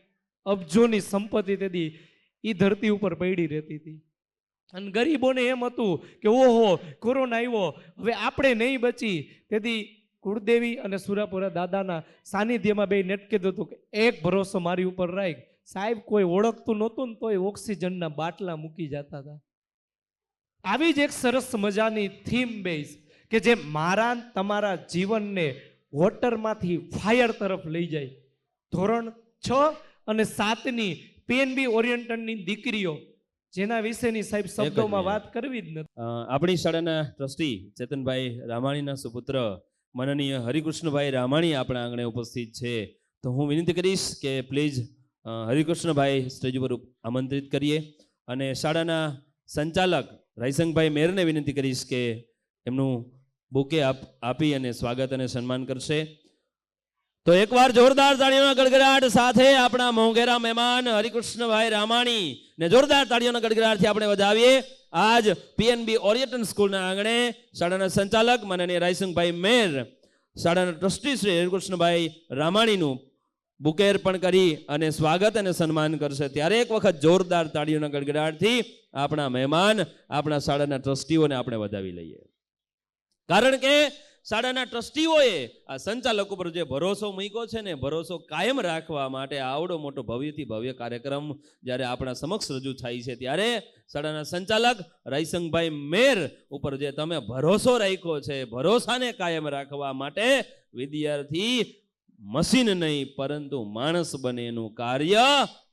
અબજોની સંપત્તિ તેથી એ ધરતી ઉપર પડી રહેતી હતી. અને ગરીબોને એમ હતું કે ઓહો કોરોના આવ્યો, હવે આપણે નહીં બચી. તેથી કુળદેવી અને સુરાપુરા દાદાના સાનિધ્યમાં બે નેટ કીધું હતું કે એક ભરોસો મારી ઉપર રાખ. સાહેબ કોઈ ઓળખતું નહોતું ને તોય ઓક્સિજનના બાટલા મૂકી જતા હતા. આવી જ એક સરસ મજાની થીમ બેઝ કે જે મારા તમારા જીવનને વોટરમાંથી ફાયર તરફ લઈ જાય. ધોરણ 6 અને 7ની પીએનબી ઓરિએન્ટની દીકરીઓ જેના વિશેની સાહેબ શબ્દોમાં વાત કરવી જ નથી. આપણી શાળાના ટ્રસ્ટી ચેતનભાઈ રામાણીના સુપુત્ર માનનીય હરિકૃષ્ણભાઈ રામાણી આપણા આંગણે ઉપસ્થિત છે. તો હું વિનંતી કરીશ કે પ્લીઝ હરિકૃષ્ણભાઈ સ્ટેજ ઉપર આમંત્રિત કરીએ. અને શાળાના સંચાલક રાયસંગભાઈ મેરને વિનંતી કરીશ કે એમનું બુકે આપી અને સ્વાગત અને સન્માન કરશે. તો એકવાર જોરદાર તાળીઓના ગડગડાટ સાથે આપણા મોંઘેરા મહેમાન હરિકૃષ્ણભાઈ રામાણી ને જોરદાર તાળીઓના ગડગડાટથી આપણે વધાવીએ. આજ પીએનબી ઓરિએન્ટલ સ્કૂલના આંગણે શાળાના સંચાલક માનનીય રાયસંગભાઈ મેર, શાળાના ટ્રસ્ટી શ્રી હરિકૃષ્ણભાઈ રામાણીનું બુકે અર્પણ કરી અને સ્વાગત અને સન્માન કરશે. ત્યારે એક વખત જોરદાર તાળીઓના ગડગડાટથી આપણા મહેમાન, આપણા શાળાના ટ્રસ્ટીઓને આપણે વધાવી લઈએ. કારણ કે શાળાના ટ્રસ્ટીઓએ આ સંચાલકો પર જે ભરોસો મૂક્યો છે ને, ભરોસો કાયમ રાખવા માટે આવડો મોટો ભવ્યથી ભવ્ય કાર્યક્રમ જ્યારે આપણા સમક્ષ રજૂ થાય છે, ત્યારે શાળાના સંચાલક રાયસંગભાઈ મેર ઉપર જે તમે ભરોસો રાખ્યો છે, ભરોસાને કાયમ રાખવા માટે વિદ્યાર્થી મશીન નહીં પરંતુ માણસ બને એનું કાર્ય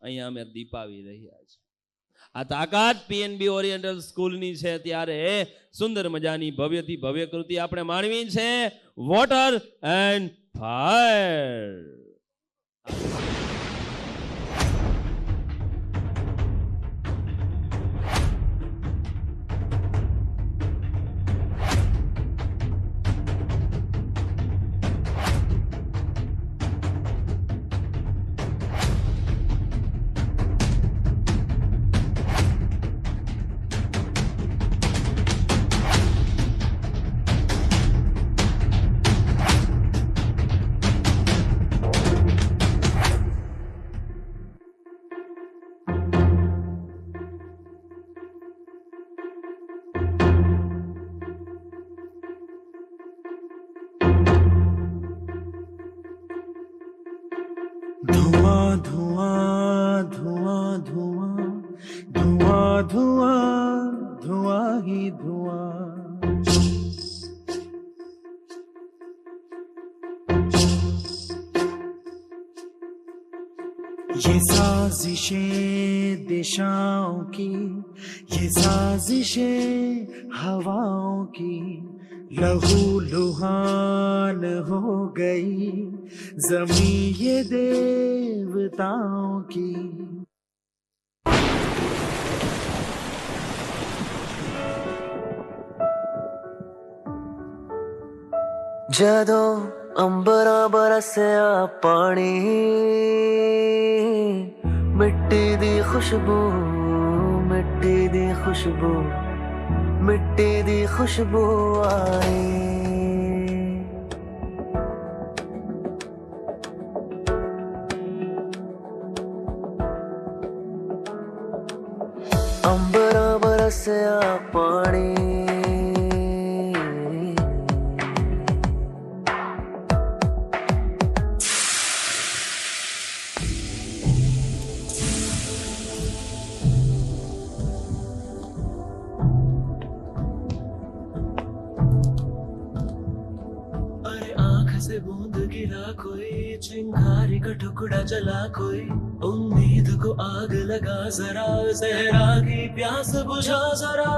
અહીંયા અમે દીપાવી રહ્યા છીએ. આ તાકાત પીએનબી ઓરિએન્ટલ સ્કૂલની છે. ત્યારે સુંદર મજાની ભવ્યથી ભવ્ય કૃતિ આપણે માણવી છે, વોટર એન્ડ ફાયર. ये साजिशें दिशाओं की, ये साजिशें हवाओं की, लहू लुहान हो गई जमीन ये देवताओं की। ਜਦੋਂ ਅੰਬਰਾਂ ਬਰਸਿਆ ਪਾਣੀ, ਮਿੱਟੀ ਦੀ ਖੁਸ਼ਬੂ, ਮਿੱਟੀ ਦੀ ਖੁਸ਼ਬੂ, ਮਿੱਟੀ ਦੀ ਖੁਸ਼ਬੂ ਆਈ। ਅੰਬਰਾਂ ਬਰਸਿਆ ਪਾਣੀ, से बूंद गिरा कोई, चिंगारी का टुकड़ा जला कोई, उम्मीद को आग लगा जरा, सहरा की प्यास बुझा जरा।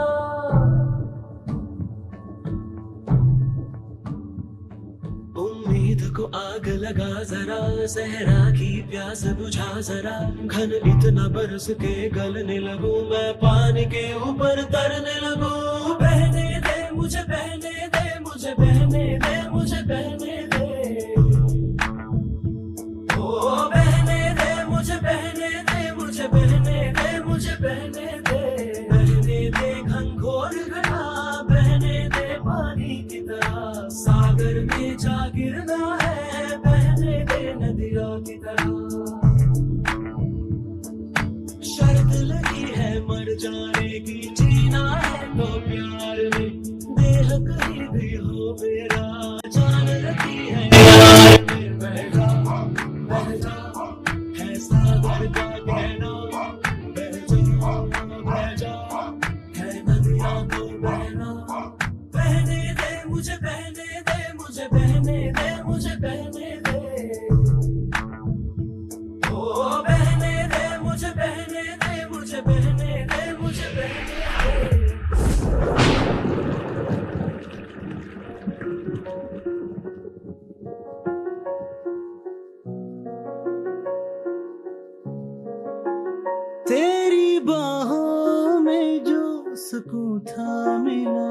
उम्मीद को आग लगा जरा, सहरा की प्यास बुझा जरा। घन इतना बरस के गलने लगूं, मैं पानी के ऊपर तरने लगूं। बहने दे मुझे, बहने दे मुझे, बहने दे मुझे, बहने दे। बहने दे मुझे, बहने दे मुझे, बहने दे मुझे, बहने दे। बहने दे घनघोर घटा, बहने दे पानी की तरह, सागर में जा गिरना है, बहने दे नदियों की तरह। शर्त लगी है मर जाने की, जीना है तो प्यार में, देह कहीं भी हो मेरा, जान रखी है प्यार में। बह जा, बह जा, है सागर का कहना, बह जा, है नदियां को बहना। बहने दे मुझे, बहने दे मुझे, बहने दे मुझे, बहने दे। ओ बहने दे मुझे, बहने दे मुझे, बहने दे मुझे, बहने दे। तेरी बाहों में जो सुकून था मिला,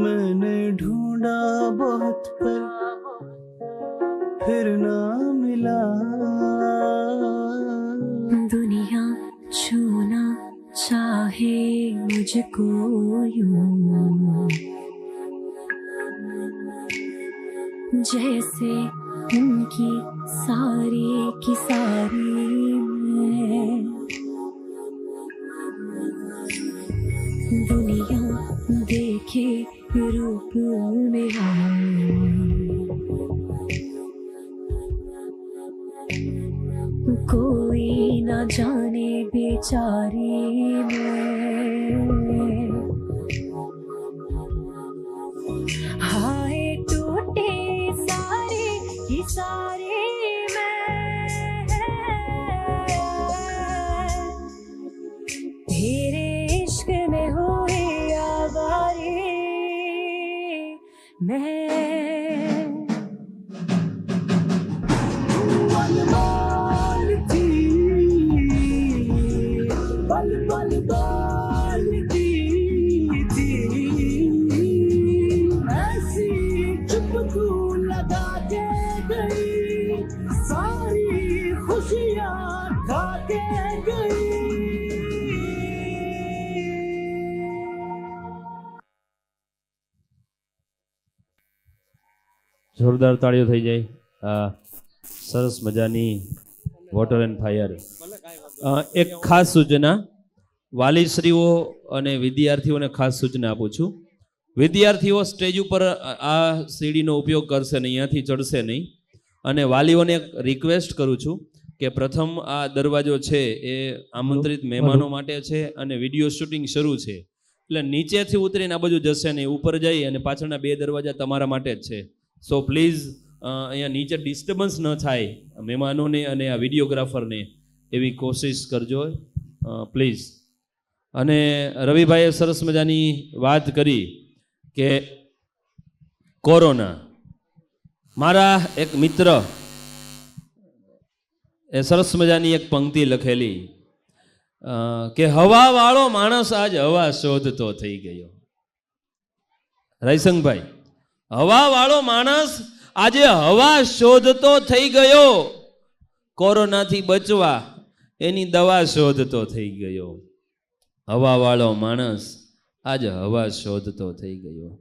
मैंने ढूंढा बहुत पर फिर ना मिला। दुनिया छूना चाहे मुझको यूं, जैसे उनकी सारी की सारी मैं। दुनिया देखे रूप मेरा, कोई ना जाने बेचारी मैं। हाय टूटे सारे की सारे मैं, तेरे इश्क में हुए आवारे मैं। बल बल बालती थी, ऐसी चुप तू लगा के गई, सारी खुशियाँ खा के गई। જોરદાર તાળીઓ થઈ જાય. આ સરસ મજાની વોટર એન્ડ ફાયર. એક ખાસ સૂચના વાલીશ્રીઓ અને વિદ્યાર્થીઓને ખાસ સૂચના આપું છું. વિદ્યાર્થીઓ સ્ટેજ ઉપર આ સીડીનો ઉપયોગ કરશે નહીં, અહીંયાથી ચડશે નહીં. અને વાલીઓને એક રિક્વેસ્ટ કરું છું કે પ્રથમ આ દરવાજો છે એ આમંત્રિત મહેમાનો માટે છે અને વિડીયો શૂટિંગ શરૂ છે, એટલે નીચેથી ઉતરીને આ બાજુ જશે નહીં, ઉપર જઈ અને પાછળના બે દરવાજા તમારા માટે જ છે. સો પ્લીઝ અહીંયા નીચે ડિસ્ટર્બન્સ ન થાય મહેમાનોને અને આ વિડીયોગ્રાફરને એવી કોશિશ કરજો પ્લીઝ. અને રવિભાઈએ સરસ મજાની વાત કરી કે કોરોના. મારા એક મિત્ર એ સરસ મજાની એક પંક્તિ લખેલી કે હવાવાળો માણસ આજ હવા શોધતો થઈ ગયો. રાયસંગભાઈ, હવાવાળો માણસ આજે હવા શોધતો થઈ ગયો. કોરોનાથી બચવા એની દવા શોધતો થઈ ગયો. હવાવાળો માણસ આજે હવા શોધતો થઈ ગયો.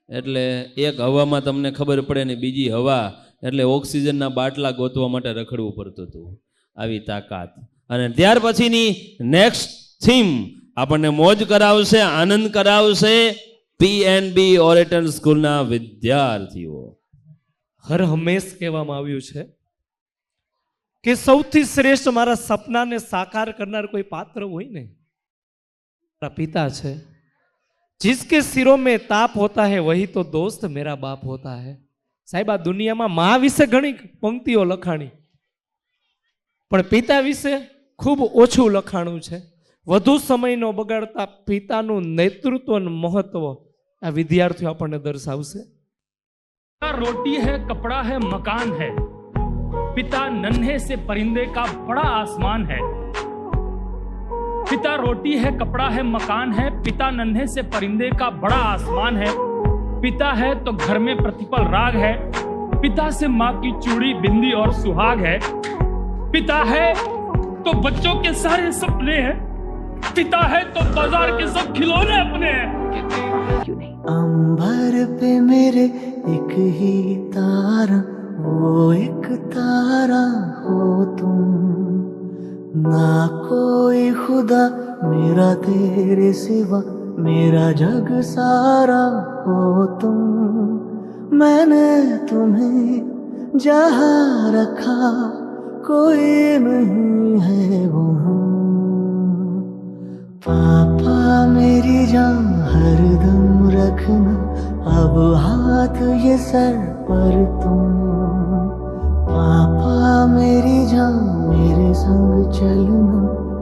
એટલે એક હવામાં તમને ખબર પડે ને બીજી હવા એટલે ઓક્સિજનના બાટલા ગોતવા માટે રખડવું પડતું હતું. આવી તાકાત. અને ત્યાર પછીની નેક્સ્ટ થીમ આપણને મોજ કરાવશે, આનંદ કરાવશે પીએનબી ઓરેટન સ્કૂલના વિદ્યાર્થીઓ. હર હંમેશ કહેવામાં આવ્યું છે કે સૌથી શ્રેષ્ઠ મારા સપનાને સાકાર કરનાર કોઈ પાત્ર હોય ને મારા પિતા છે. जिसके सिरों में ताप होता है वही तो दोस्त मेरा बाप होता है. साहिब, आ दुनियाમાં મા વિશે ઘણી પંક્તિઓ લખાણી પણ પિતા વિશે ખૂબ ઓછું લખાણું છે. વધુ સમયનો બગાડતા પિતાનું નેતૃત્વનું મહત્વ આ વિદ્યાર્થીઓ આપણને દર્શાવશે. रोटी है, कपड़ा है, मकान है, पिता नन्हे से परिंदे का बड़ा आसमान है. पिता रोटी है, कपड़ा है, मकान है, पिता नन्हे से परिंदे का बड़ा आसमान है. पिता है तो घर में प्रतिपल राग है, पिता से माँ की चूड़ी, बिंदी और सुहाग है. पिता है तो बच्चों के सारे सपने हैं, पिता है तो बाजार के सब खिलौने अपने हैं. अंबर पे मेरे एक ही तारा, वो एक तारा हो तुम. ना कोई खुदा मेरा तेरे सिवा, मेरा जग सारा हो तुम. मैंने तुम्हें जहाँ रखा कोई नहीं है वहाँ. पापा मेरी जान हरदम रखना, अब हाथ ये सर पर तुम. पापा मेरी जान मेरे संग चलना,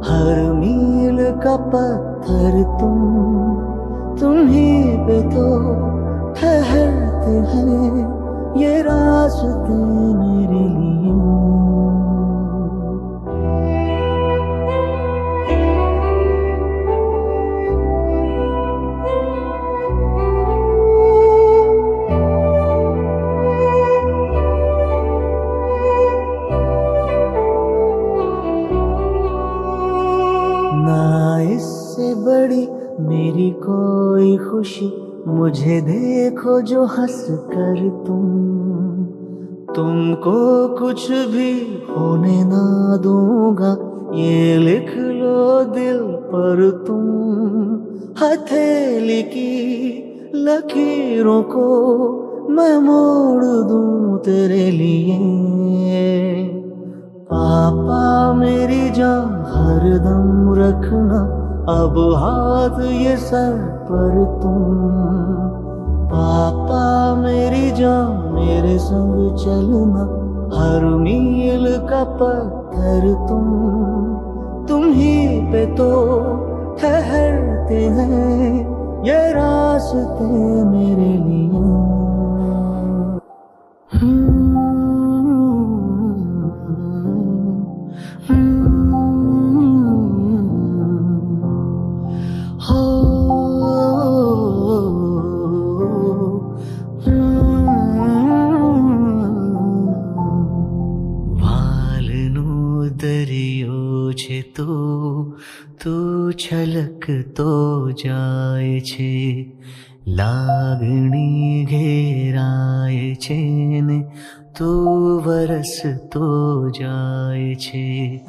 हर मील का पत्थर तुम. तुम्ही पे तो ठहरते हैं ये रास्ते मेरे लिए. बड़ी मेरी कोई खुशी, मुझे देखो जो हंस कर तुम. तुमको कुछ भी होने ना दूंगा, ये लिख लो दिल पर तुम. हथेली की लकीरों को मैं मोड़ दूं तेरे लिए. पापा मेरी जान हरदम रखना, अब हाथ ये सर पर तुम. पापा मेरी जान मेरे संग चलना, हर मील का पत्थर तुम. तुम ही पे तो ठहरते हैं ये रास्ते मेरे लिए. તું છલકતો જાય છે, લાગણી ઘેરાય છે ને તું વરસતો જાય છે.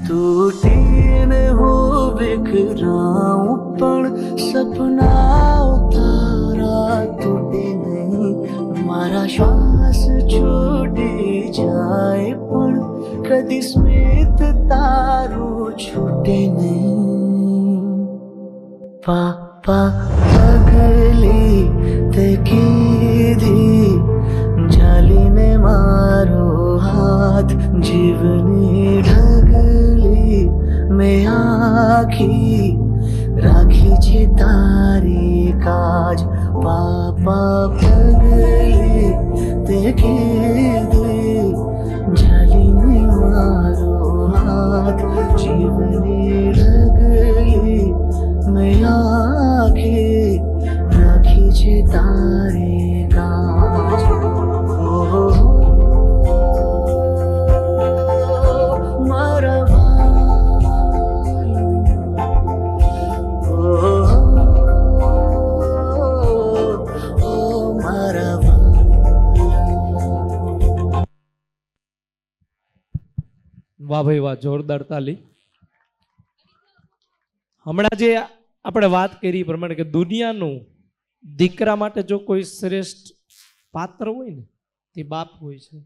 તૂટીને હું વિખરાઉં પણ સપના તારા તૂટે નહીં. મારા શ્વાસ છૂટી જાય પણ કદી સ્મિત તારું છૂટે નહીં. પાપા પગલી તે કીધી જાલીને मारो हाथ जीवनी ढगली में आखी राखी छे तारी काज पापा पगली ते कीधी जाली में मारो हाथ जीवनी ढगली में आखी राखी छे तारी काज मारा વાહ ભાઈ વાહ, જોરદાર તાલી. હમણાં જે આપણે વાત કરી એ પ્રમાણે કે દુનિયાનું દીકરા માટે જો કોઈ શ્રેષ્ઠ પાત્ર હોય ને તે બાપ હોય છે.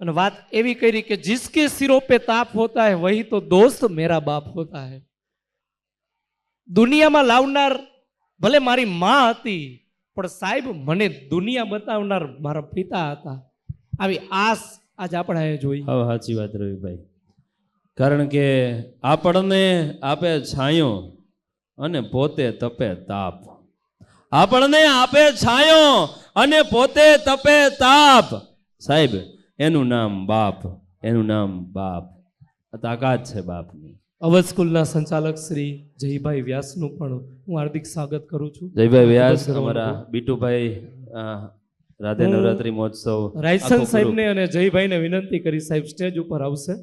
અને વાત એવી કરી કે જિસકે સિરો પે તાપ હોતા હૈ વહી તો દોસ્ત મેરા બાપ હોતા હૈ. દુનિયામાં લાવનાર ભલે મારી માં હતી, પણ સાહેબ મને દુનિયા બતાવનાર મારા પિતા હતા. આવી આસ આજ આપણે અહીંયા જોઈ. હવે સાચી વાત રવિભાઈ, કારણ કે આપણને આપે છાંયો અને પોતે તપે તાપ. આપણને આપે છાંયો અને પોતે તપે તાપ. સાહેબ એનું નામ બાપ, એનું નામ બાપ. આ તાકાત છે બાપની. અવધ સ્કૂલના સંચાલક શ્રી જયભાઈ વ્યાસનું પણ હું હાર્દિક સ્વાગત કરું છું. જયભાઈ વ્યાસ, અમારા બીટુભાઈ રાધે નવરાત્રી મહોત્સવ, રાયસન સાહેબને અને જયભાઈને વિનંતી કરી સાહેબ સ્ટેજ ઉપર આવશે.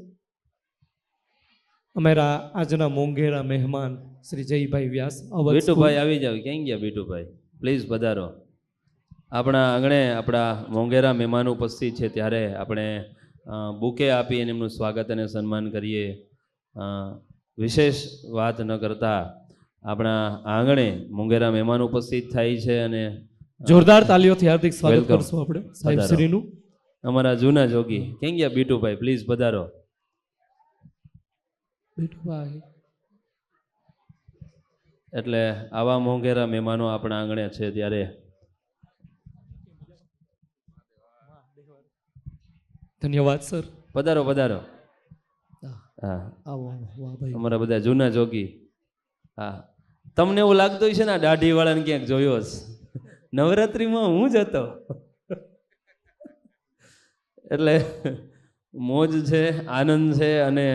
અમારા આજના મોંઘેરા મહેમાન શ્રી જયભાઈ વ્યાસ. બીટુભાઈ આવી જાવ. ક્યાં ગયા બીટુભાઈ? પ્લીઝ પધારો. આપણા આંગણે આપણા મોંઘેરા મહેમાન ઉપસ્થિત છે, ત્યારે આપણે બુકે આપી અને એમનું સ્વાગત અને સન્માન કરીએ. વિશેષ વાત ન કરતા આપણા આંગણે મોંઘેરા મહેમાન ઉપસ્થિત થાય છે અને જોરદાર તાલીઓથી હાર્દિક સ્વાગત કરશું આપણે સાહેબ શ્રીનું. અમારા જૂના જોગી ક્યાં ગયા બીટુભાઈ? પ્લીઝ પધારો. બીટુભાઈ એટલે આવા મોંઘેરા મહેમાનો આપણા આંગણે છે, ત્યારે ધન્યવાદ સર. પધારો પધારો. હા, આવો વાહ ભાઈ. અમારા બધા જૂના જોગી. હા, તમને એવું લાગતું છે ને દાઢી વાળાને ક્યાંક જોયો છે? નવરાત્રિમાં હું જ હતો. એટલે મોજ છે, આનંદ છે. અને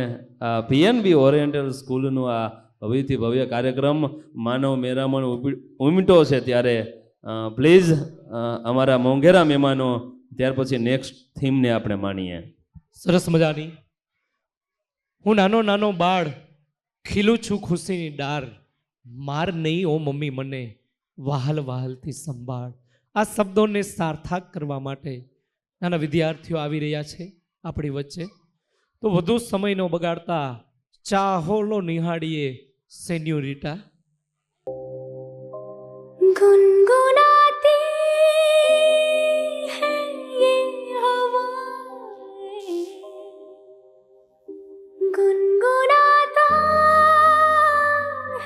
આ PNB ઓરિએન્ટલ સ્કૂલનું આ ભવ્યથી ભવ્ય કાર્યક્રમ માનવ મેરામણ ઉમટો છે, ત્યારે પ્લીઝ અમારા મોંઘેરા મહેમાનો ત્યાર પછી નેક્સ્ટ થીમને આપણે માણીએ. સરસ મજાની. હું નાનો નાનો બાળ ખીલું છું ખુશીની ડાર, માર નહીં ઓ મમ્મી મને વહાલ વહાલથી સંભાળ. આ શબ્દોને સાર્થક કરવા માટે નાના વિદ્યાર્થીઓ આવી રહ્યા છે આપણી વચ્ચે. તો વધુ સમય ન બગાડતા ચાહોલો નિહાળીએ સેન્યોરિટા. गुनगुनाती है ये हवाएं, गुनगुनाता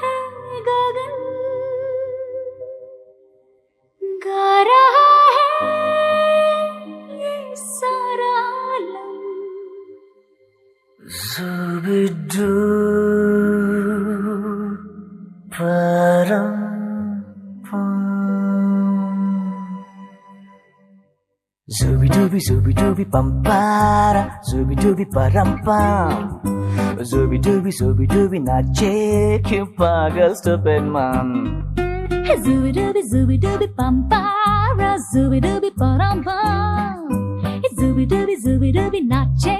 है गगन, गा रहा है ये सारा आलम. Zubidu param Zubi pampara, zubi param pam. Zubi nache kyun pagal stupid man. Zubi dubi pampara, zubi dubi param pam. Zubi dubi nache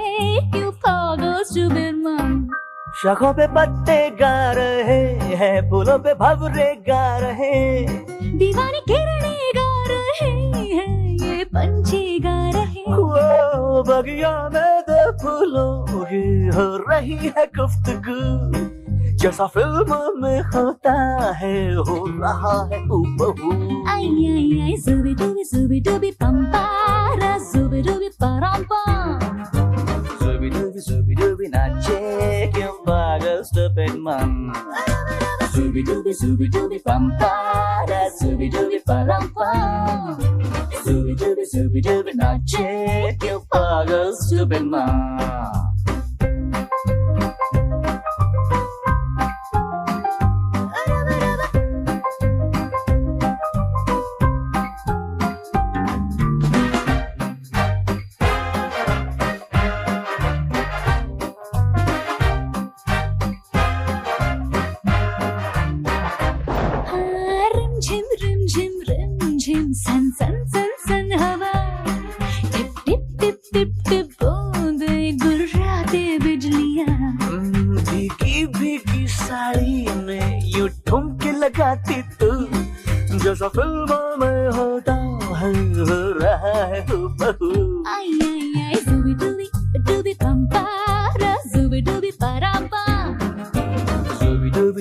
क्यों पागल stupid man. शाखों पे पत्ते गा रहे हैं, फूलों पे भंवरे गा रहे हैं. दीवानी किरणें गा रहे हैं, ये पंछी गा रहे हैं. वो बगिया में दो फूलों की हो रही है गुफ्तगू, जैसा फिल्म में होता है हो रहा है हूबहू. आई आई आई zubi dubi pampara, zubi dubi param pam. Zubi dubi nache kyun pagal stupid man. Zubi dubi pampara, zubi dubi param pam. Zooby dooby nache, क्यों पागल stupid माँ. रिम झिम सन सन सन सन हवा tip tip tip tip tip बूंदे गुर्राते बिजलियां भीगी भीगी साड़ी में यूं ठुमके लगाती तू जैसा फिल्मों में होता है हो रहा है हूबहू. आई आई आई जुबी डूबी पंपारा जुबी डूबी परापा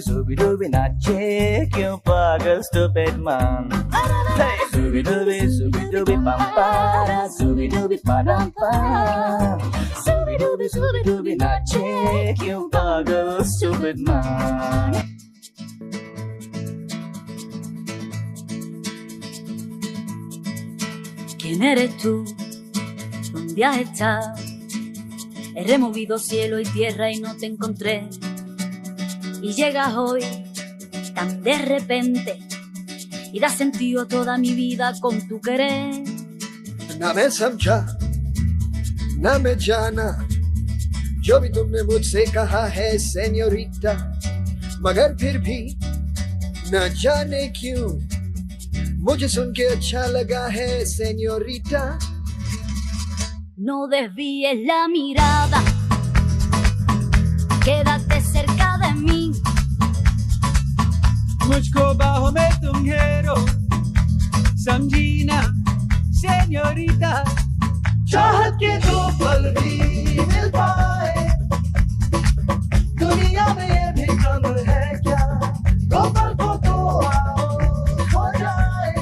Zooby dooby nache, क्यों पागल stupid man. Hey, zooby dooby pampara, zooby dooby parampa. Zooby dooby nache, क्यों पागल stupid man. ¿Quién eres tú? ¿Dónde has estado? He removido cielo y tierra y no te encontré. Y llegas hoy tan de repente y das sentido a toda mi vida con tu querer. ना मैं समझा ना मैं जाना जो भी तुमने मुझसे कहा है सेन्योरिटा, मगर फिर भी न जाने क्यों मुझे सुन के अच्छा लगा है senorita. No desvíes la mirada, quédate cerca de mí. मुझको बाहों में तुम घेरो, समझी ना सेन्योरिटा. चाहत के दो पल भी मिल पाए, दुनिया में ये भी कम है क्या. दो पल को तो आओ हो जाए,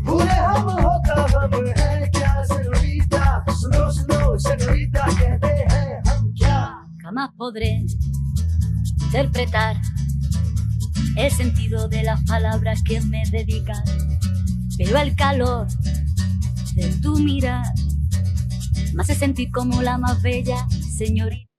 पूरे हम होता हम है क्या. सेन्योरिटा सुनो सुनो सेन्योरिटा कहते हैं हम क्या. Jamás podré interpretar el sentido de las palabras que me dedicas, pero el calor de tu mirar me hace sentir como la más bella señorita.